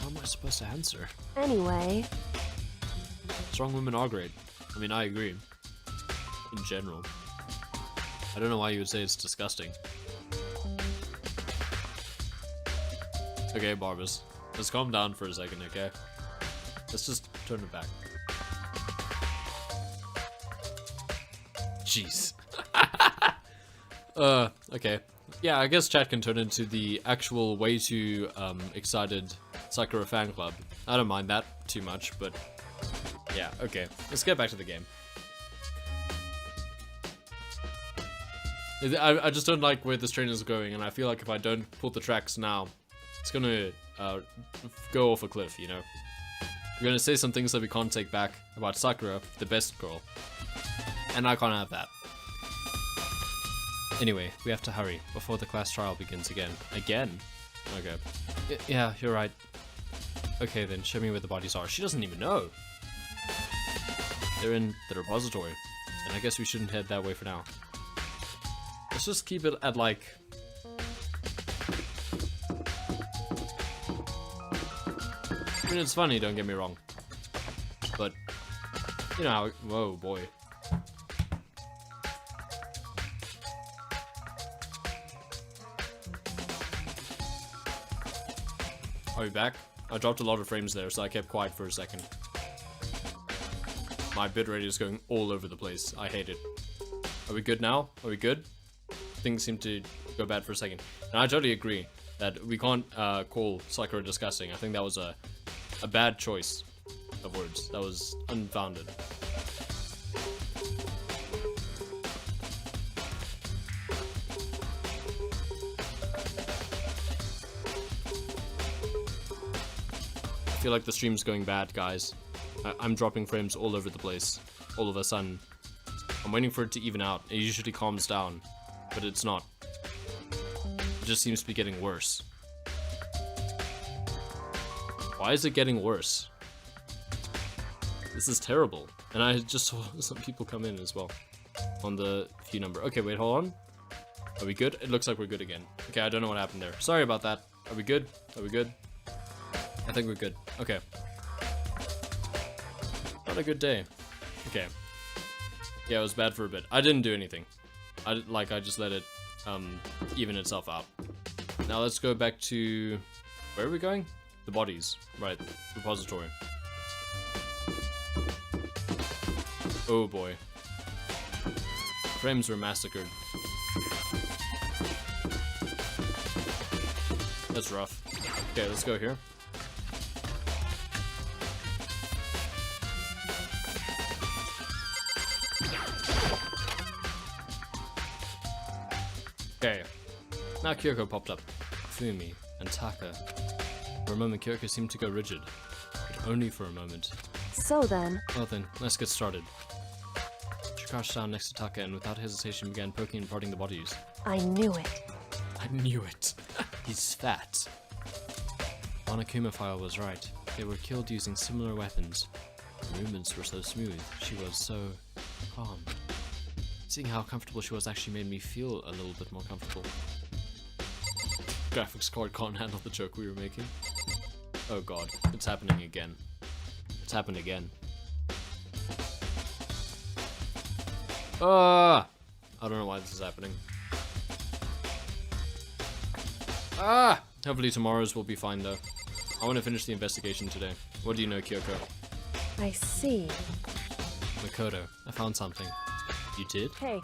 How am I supposed to answer? anyway, Strong women are great. I mean, I agree. In general. I don't know why you would say it's disgusting. Okay, Barbas. Let's calm down for a second, okay? Let's just turn it back. Jeez. Okay. Yeah, I guess chat can turn into the actual way too excited Sakura fan club. I don't mind that too much, but yeah, okay. Let's get back to the game. I just don't like where this train is going, and I feel like if I don't pull the tracks now, it's gonna go off a cliff, you know? We're gonna say some things that we can't take back about Sakura, the best girl. And I can't have that. Anyway, we have to hurry before the class trial begins again. Again? Okay. Yeah, you're right. Okay then, show me where the bodies are. She doesn't even know. They're in the repository. And I guess we shouldn't head that way for now. Let's just keep it at like... I mean, it's funny, don't get me wrong. But, you know how... Whoa, boy. Are we back? I dropped a lot of frames there, so I kept quiet for a second. My bitrate is going all over the place. I hate it. Are we good now? Are we good? Things seem to go bad for a second. And I totally agree that we can't call Sakura disgusting. I think that was a bad choice of words. That was unfounded. I feel like the stream's going bad, guys. I'm dropping frames all over the place, all of a sudden. I'm waiting for it to even out. It usually calms down, but it's not. It just seems to be getting worse. Why is it getting worse? This is terrible. And I just saw some people come in as well on the view number. Okay, wait, hold on. Are we good? It looks like we're good again. Okay, I don't know what happened there. Sorry about that. Are we good? Are we good? I think we're good. Okay. Not a good day. Okay. Yeah, it was bad for a bit. I didn't do anything. I just let it even itself out. Now let's go back to... Where are we going? The bodies. Right. Repository. Oh boy. Frames were massacred. That's rough. Okay, let's go here. Okay, now Kyoko popped up. Fumi and Taka. For a moment, Kyoko seemed to go rigid, but only for a moment. so then, Well then, let's get started. She crouched down next to Taka and without hesitation began poking and prodding the bodies. I knew it. I knew it. He's fat. Monokuma was right. They were killed using similar weapons. The movements were so smooth. She was so calm. Seeing how comfortable she was actually made me feel a little bit more comfortable. Graphics card can't handle the joke we were making. Oh god, it's happening again. It's happened again. I don't know why this is happening. Hopefully tomorrow's will be fine though. I want to finish the investigation today. What do you know, Kyoko? I see. Makoto, I found something. You did? Hey,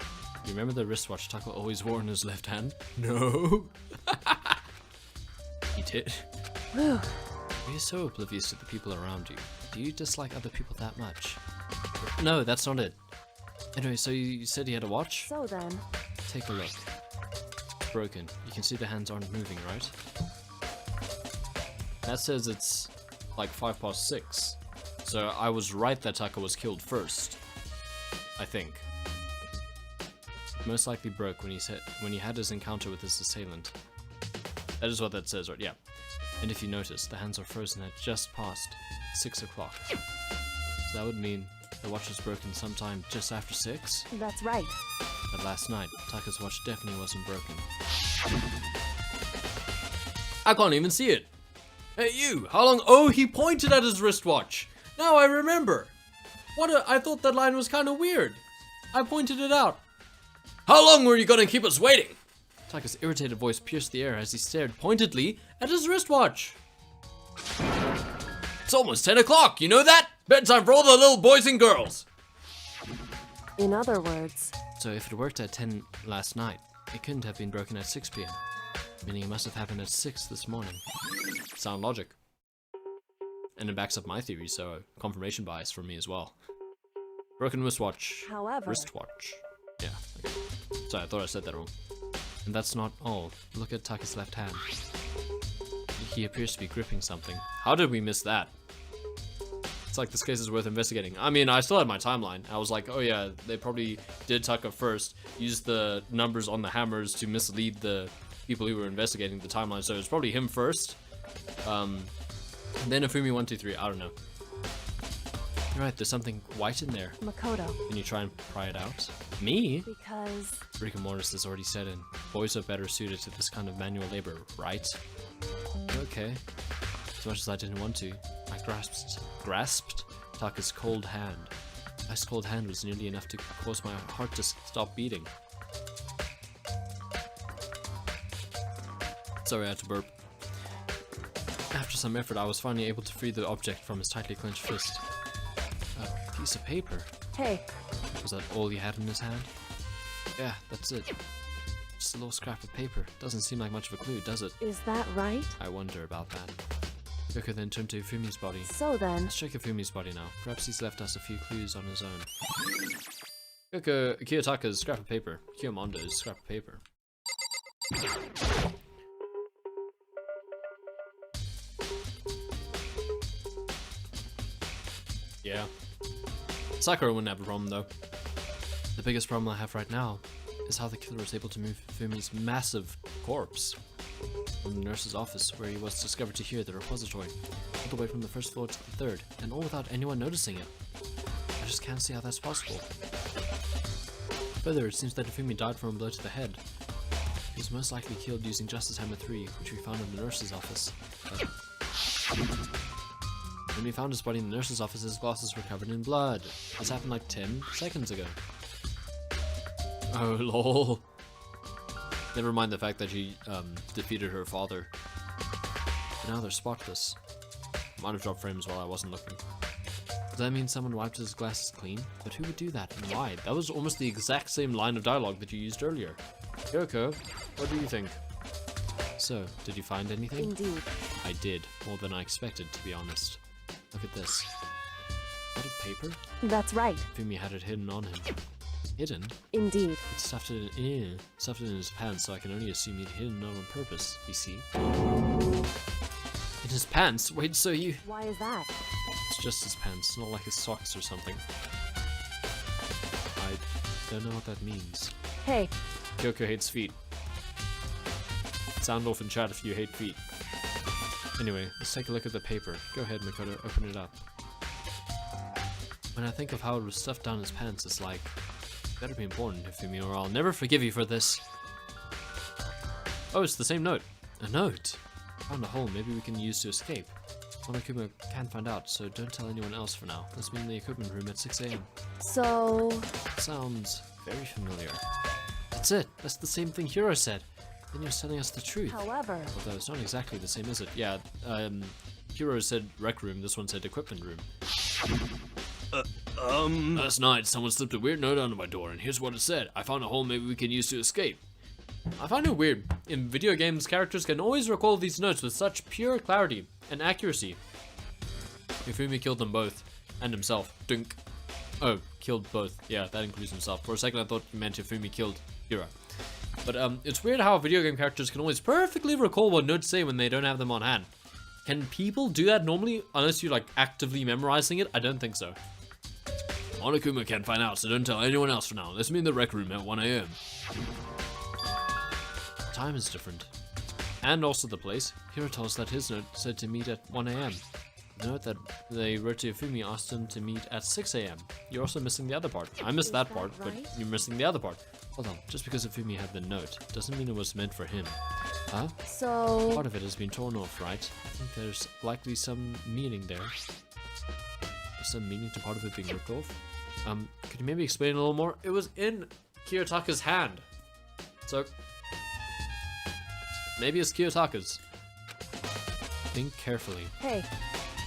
You remember the wristwatch Taka always wore in his left hand? No. He did. whew. You're so oblivious to the people around you. Do you dislike other people that much? No, that's not it. Anyway, so you said he had a watch? So then, Take a look. It's broken. You can see the hands aren't moving, right? That says it's like 6:05. So I was right that Taka was killed first. I think. Most likely broke when he had his encounter with his assailant. That is what that says, right? Yeah. And if you notice, the hands are frozen at just past 6 o'clock. So that would mean the watch was broken sometime just after 6? That's right. But last night, Taka's watch definitely wasn't broken. I can't even see it. Hey, you, how long? Oh, he pointed at his wristwatch. Now I remember. I thought that line was kind of weird. I pointed it out. How long were you gonna keep us waiting? Taka's irritated voice pierced the air as he stared pointedly at his wristwatch. It's almost 10 o'clock, you know that? Bedtime for all the little boys and girls. In other words, So if it worked at 10 last night, it couldn't have been broken at 6 p.m. Meaning it must have happened at 6 this morning. Sound logic. And it backs up my theory, so confirmation bias from me as well. Broken wristwatch. however, Wristwatch. Yeah. Okay. Sorry, I thought I said that wrong. And that's not all. Look at Taka's left hand. He appears to be gripping something. How did we miss that? It's like this case is worth investigating. I mean, I still had my timeline. I was like, oh yeah, they probably did Taka first, used the numbers on the hammers to mislead the people who were investigating the timeline, so it's probably him first. Then Ifumi 1, 2, 3, I don't know. You're right, there's something white in there. Makoto, Can you try and pry it out? Me? because Rigor mortis has already set in. Boys are better suited to this kind of manual labor, right? Okay. As much as I didn't want to, I grasped Taka's cold hand. Ice cold hand was nearly enough to cause my heart to stop beating. Sorry, I had to burp. After some effort, I was finally able to free the object from his tightly clenched fist. A piece of paper. hey, Was that all he had in his hand? Yeah, that's it. Just a little scrap of paper. Doesn't seem like much of a clue, does it? is that right? I wonder about that. Goku then turned to Fumi's body. So then, Let's check Fumi's body now. Perhaps he's left us a few clues on his own. Kiyotaka's scrap of paper. Kiyomondo's scrap of paper. Yeah. Sakura wouldn't have a problem though. The biggest problem I have right now is how the killer was able to move Fumi's massive corpse from the nurse's office, where he was discovered to hear the repository, all the way from the first floor to the third, and all without anyone noticing it. I just can't see how that's possible. Further, it seems that Ifumi died from a blow to the head. He was most likely killed using Justice Hammer 3, which we found in the nurse's office. When we found his body in the nurse's office, his glasses were covered in blood. This happened like 10 seconds ago. Oh lol. Never mind the fact that she defeated her father. But now they're spotless. Might have dropped frames while I wasn't looking. Does that mean someone wiped his glasses clean? But who would do that and why? That was almost the exact same line of dialogue that you used earlier. Yoko, what do you think? So, did you find anything? indeed. I did. More than I expected, to be honest. Look at this. Is that a paper? That's right. Fumi had it hidden on him. Hidden? Indeed. He stuffed it in his pants, so I can only assume he'd hidden it on purpose, you see? In his pants? Wait, so you... Why is that? It's just his pants, not like his socks or something. I don't know what that means. Hey, Kyoko hates feet. Sound off in chat if you hate feet. Anyway, let's take a look at the paper. Go ahead, Makoto, open it up. When I think of how it was stuffed down his pants, it's like, better be important, Ifumi, or I'll never forgive you for this. Oh, it's the same note. A note? Found a hole maybe we can use to escape. Monokuma can't find out, so don't tell anyone else for now. Let's meet in the equipment room at 6 AM. so... Sounds very familiar. That's it. That's the same thing Hiro said. Then you're telling us the truth. However, Although it's not exactly the same, is it? Yeah, Hiro said rec room, this one said equipment room. Last night, someone slipped a weird note under my door, and here's what it said. I found a hole maybe we can use to escape. I find it weird. In video games, characters can always recall these notes with such pure clarity and accuracy. Ifumi killed them both. And himself. Dunk. Oh, killed both. Yeah, that includes himself. For a second I thought you meant Ifumi killed Hiro. But it's weird how video game characters can always perfectly recall what notes say when they don't have them on hand. Can people do that normally, unless you're like actively memorizing it? I don't think so. Monokuma can't find out, so don't tell anyone else for now. Let's meet in the rec room at 1 AM. Time is different. And also the place. Hiro tells us that his note said to meet at 1 a.m. The note that they wrote to Fumi asked him to meet at 6 a.m. You're also missing the other part. I missed that part, but you're missing the other part. Hold on, just because Fumi had the note doesn't mean it was meant for him. Huh? So... Part of it has been torn off, right? I think there's likely some meaning there. There's some meaning to part of it being ripped off. Could you maybe explain a little more? It was in Kiyotaka's hand. So... maybe it's Kiyotaka's. Think carefully. Hey.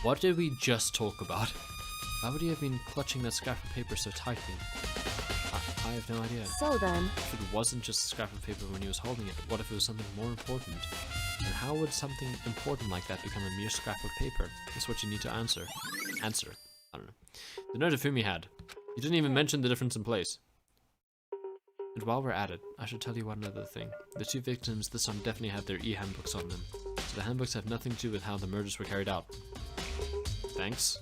What did we just talk about? Why would he have been clutching that scrap of paper so tightly? I have no idea. So then... If it wasn't just a scrap of paper when he was holding it, what if it was something more important? And how would something important like that become a mere scrap of paper? That's what you need to answer. Answer. I don't know. The note Fumi had. You didn't even mention the difference in place. And while we're at it, I should tell you one other thing. The two victims this time definitely had their e-handbooks on them. So the handbooks have nothing to do with how the murders were carried out. Thanks.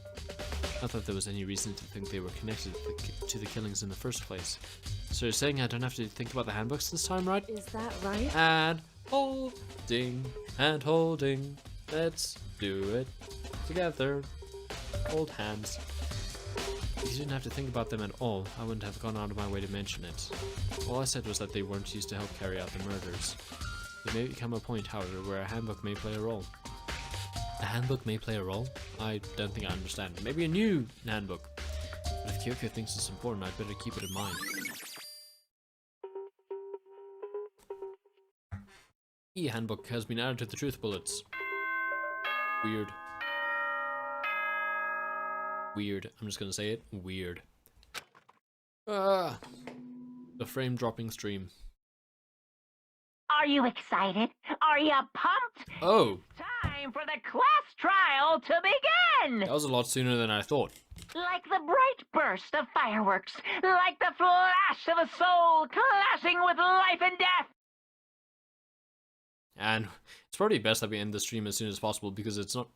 Not that there was any reason to think they were connected to the killings in the first place. So you're saying I don't have to think about the handbooks this time, right? Is that right? And holding, hand holding. Let's do it together. Hold hands. If you didn't have to think about them at all, I wouldn't have gone out of my way to mention it. All I said was that they weren't used to help carry out the murders. There may become a point, however, where a handbook may play a role. A handbook may play a role? I don't think I understand. Maybe a new handbook. But if Kyoko thinks it's important, I'd better keep it in mind. E-handbook has been added to the truth bullets. Weird. Weird. I'm just gonna say it. Weird. Ah! The frame dropping stream. Are you excited? Are you pumped? Oh! Time for the class trial to begin! That was a lot sooner than I thought. Like the bright burst of fireworks, like the flash of a soul clashing with life and death. And it's probably best that we end the stream as soon as possible because it's not...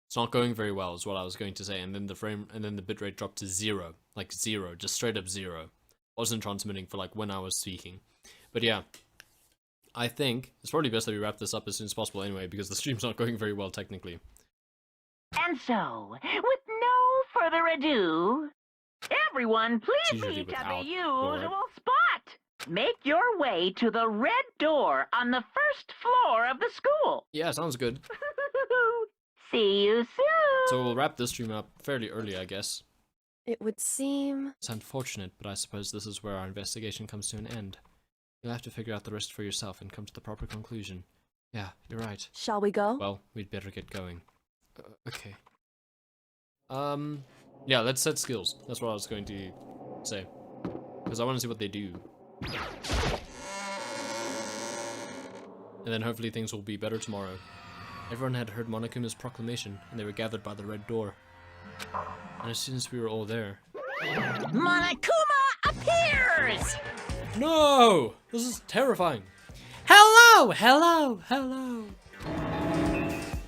It's not going very well is what I was going to say, and then the bitrate dropped to 0. Like 0, just straight up 0. Wasn't transmitting for like when I was speaking. But yeah, I think it's probably best that we wrap this up as soon as possible anyway, because the stream's not going very well technically. And so, with no further ado, everyone please Usually meet at the without usual spot. Make your way to the red door on the first floor of the school. Yeah, sounds good. See you soon. So we'll wrap this stream up fairly early, I guess. It would seem... It's unfortunate, but I suppose this is where our investigation comes to an end. You'll have to figure out the rest for yourself and come to the proper conclusion. Yeah, you're right. Shall we go? Well, we'd better get going. Okay. Yeah, let's set skills. That's what I was going to say. Because I want to see what they do. And then hopefully things will be better tomorrow. Everyone had heard Monokuma's proclamation, and they were gathered by the red door. And as soon as we were all there... Monokuma appears! No! This is terrifying. Hello! Hello! Hello!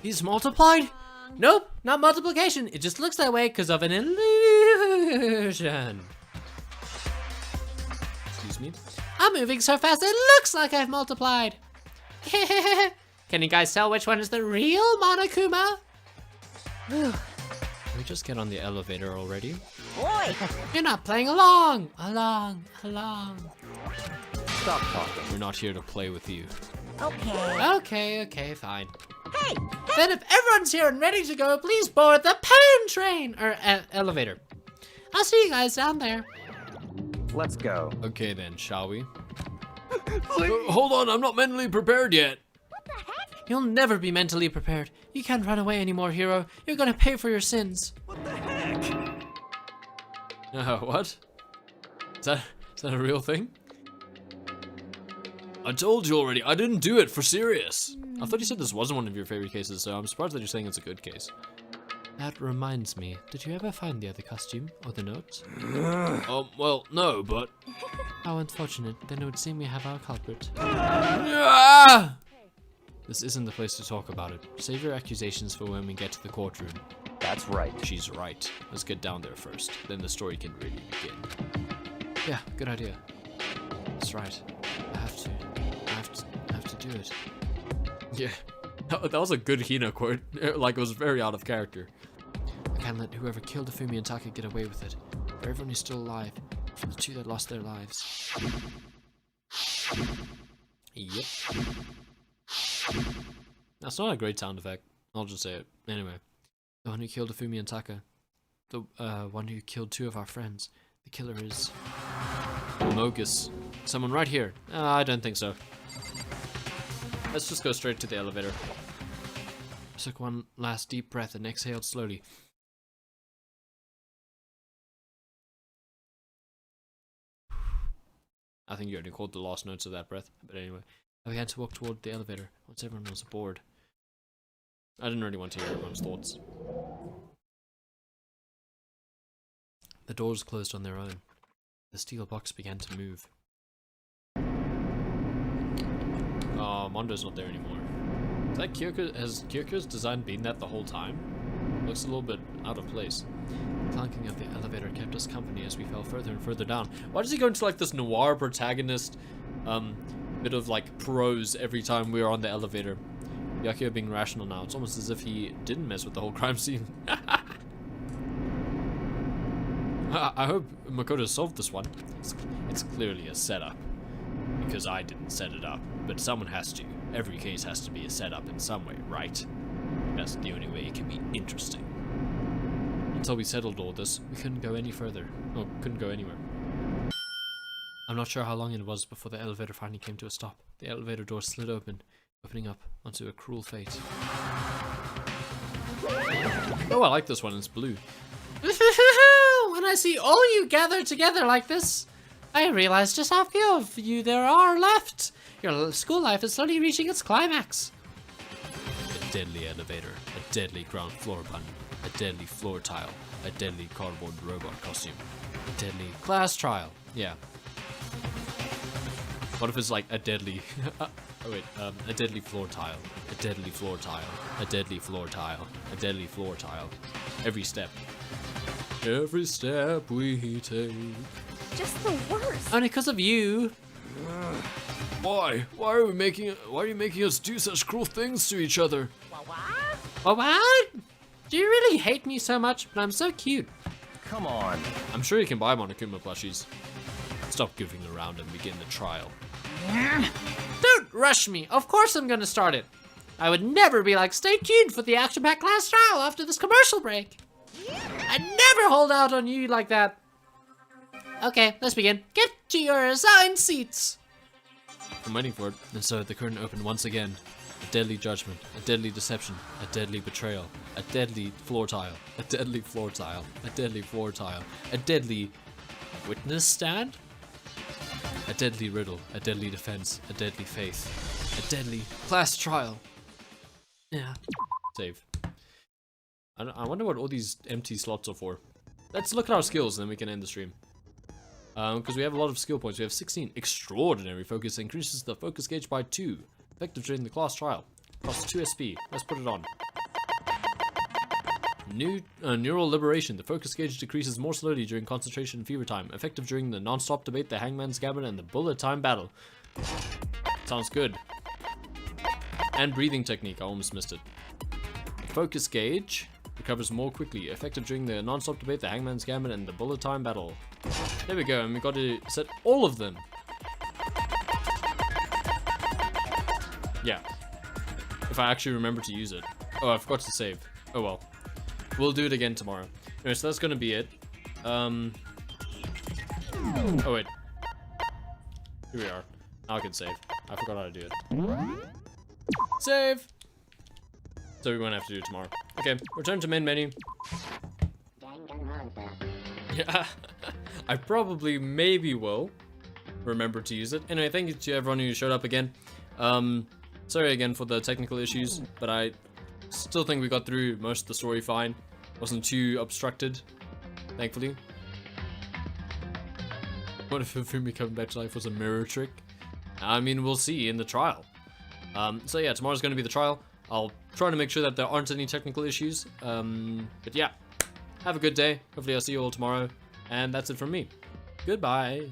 He's multiplied? Nope, not multiplication. It just looks that way because of an illusion. Excuse me? I'm moving so fast it looks like I've multiplied. Can you guys tell which one is the real Monokuma? Can we just get on the elevator already? Boy! You're not playing along. Along. Stop talking. We're not here to play with you. Okay. Okay, fine. Hey! Then if everyone's here and ready to go, please board the pen train or elevator. I'll see you guys down there. Let's go. Okay then, shall we? Hold on, I'm not mentally prepared yet. You'll never be mentally prepared. You can't run away anymore, hero. You're gonna pay for your sins. What the heck? What? Is that a real thing? I told you already, I didn't do it, for serious. I thought you said this wasn't one of your favorite cases, so I'm surprised that you're saying it's a good case. That reminds me, did you ever find the other costume, or the note? Well, no, but... How unfortunate, then it would seem we have our culprit. Ah! This isn't the place to talk about it. Save your accusations for when we get to the courtroom. That's right. She's right. Let's get down there first, then the story can really begin. Yeah, good idea. That's right. I have to do it. Yeah, that was a good Hina quote. Like, it was very out of character. I can't let whoever killed Ifumi and Taka get away with it. For everyone who's still alive, for the two that lost their lives. Yep. That's not a great sound effect. I'll just say it. Anyway. The one who killed Ifumi and Taka. The one who killed two of our friends. The killer is... Mogus. Someone right here. I don't think so. Let's just go straight to the elevator. Took one last deep breath and exhaled slowly. I think you already caught the last notes of that breath. But anyway. I began to walk toward the elevator once everyone was aboard. I didn't really want to hear everyone's thoughts. The doors closed on their own. The steel box began to move. Mondo's not there anymore. Is that Kyoko? Has Kyoko's design been that the whole time? Looks a little bit out of place. The clanking of the elevator kept us company as we fell further and further down. Why does he go into like this noir protagonist bit of like prose every time we're on the elevator? Byakuya being rational now. It's almost as if he didn't mess with the whole crime scene. I hope Makoto solved this one. It's clearly a setup. Because I didn't set it up. But someone has to. Every case has to be a setup in some way, right? That's the only way it can be interesting. Until we settled all this, we couldn't go any further. Oh, couldn't go anywhere. I'm not sure how long it was before the elevator finally came to a stop. The elevator door slid open, opening up onto a cruel fate. Oh, I like this one. It's blue. When I see all you gathered together like this, I realize just how few of you there are left. Your school life is slowly reaching its climax. A deadly elevator, a deadly ground floor button, a deadly floor tile, a deadly cardboard robot costume, a deadly class trial. Yeah. What if it's like a deadly... a deadly floor tile, a deadly floor tile, a deadly floor tile, a deadly floor tile. Every step. Every step we take. Just the worst. Only because of you. Why? Why are you making us do such cruel things to each other? Oh, what? Do you really hate me so much? But I'm so cute. Come on. I'm sure you can buy Monokuma plushies. Stop goofing around and begin the trial. Don't rush me. Of course I'm gonna start it. I would never be like, stay tuned for the action-packed class trial after this commercial break. I'd never hold out on you like that. Okay, let's begin. Get to your assigned seats. I'm waiting for it. And so the curtain opened once again. A deadly judgment, a deadly deception, a deadly betrayal, a deadly floor tile, a deadly floor tile, a deadly floor tile, a deadly witness stand? A deadly riddle, a deadly defense, a deadly faith, a deadly class trial. Yeah. Save. I wonder what all these empty slots are for. Let's look at our skills and then we can end the stream. Because we have a lot of skill points. We have 16. Extraordinary focus increases the focus gauge by 2. Effective during the class trial. Costs 2 SP. Let's put it on. New neural liberation. The focus gauge decreases more slowly during concentration and fever time. Effective during the non-stop debate, the hangman's gambit, and the bullet time battle. Sounds good. And breathing technique. I almost missed it. Focus gauge recovers more quickly. Effective during the non-stop debate, the hangman's gambit, and the bullet time battle. There we go, and we got to set all of them. Yeah. If I actually remember to use it. Oh, I forgot to save. Oh well. We'll do it again tomorrow. Anyway, so that's gonna be it. Oh wait. Here we are. Now I can save. I forgot how to do it. Save! So we won't have to do it tomorrow. Okay, return to main menu. Yeah, I probably maybe will remember to use it. Anyway, thank you to everyone who showed up again. Sorry again for the technical issues, but I still think we got through most of the story fine. Wasn't too obstructed, thankfully. What if Ifumi coming back to life was a mirror trick? I mean, we'll see in the trial. So yeah, tomorrow's gonna be the trial. I'll try to make sure that there aren't any technical issues. But yeah, have a good day. Hopefully I'll see you all tomorrow. And that's it from me. Goodbye.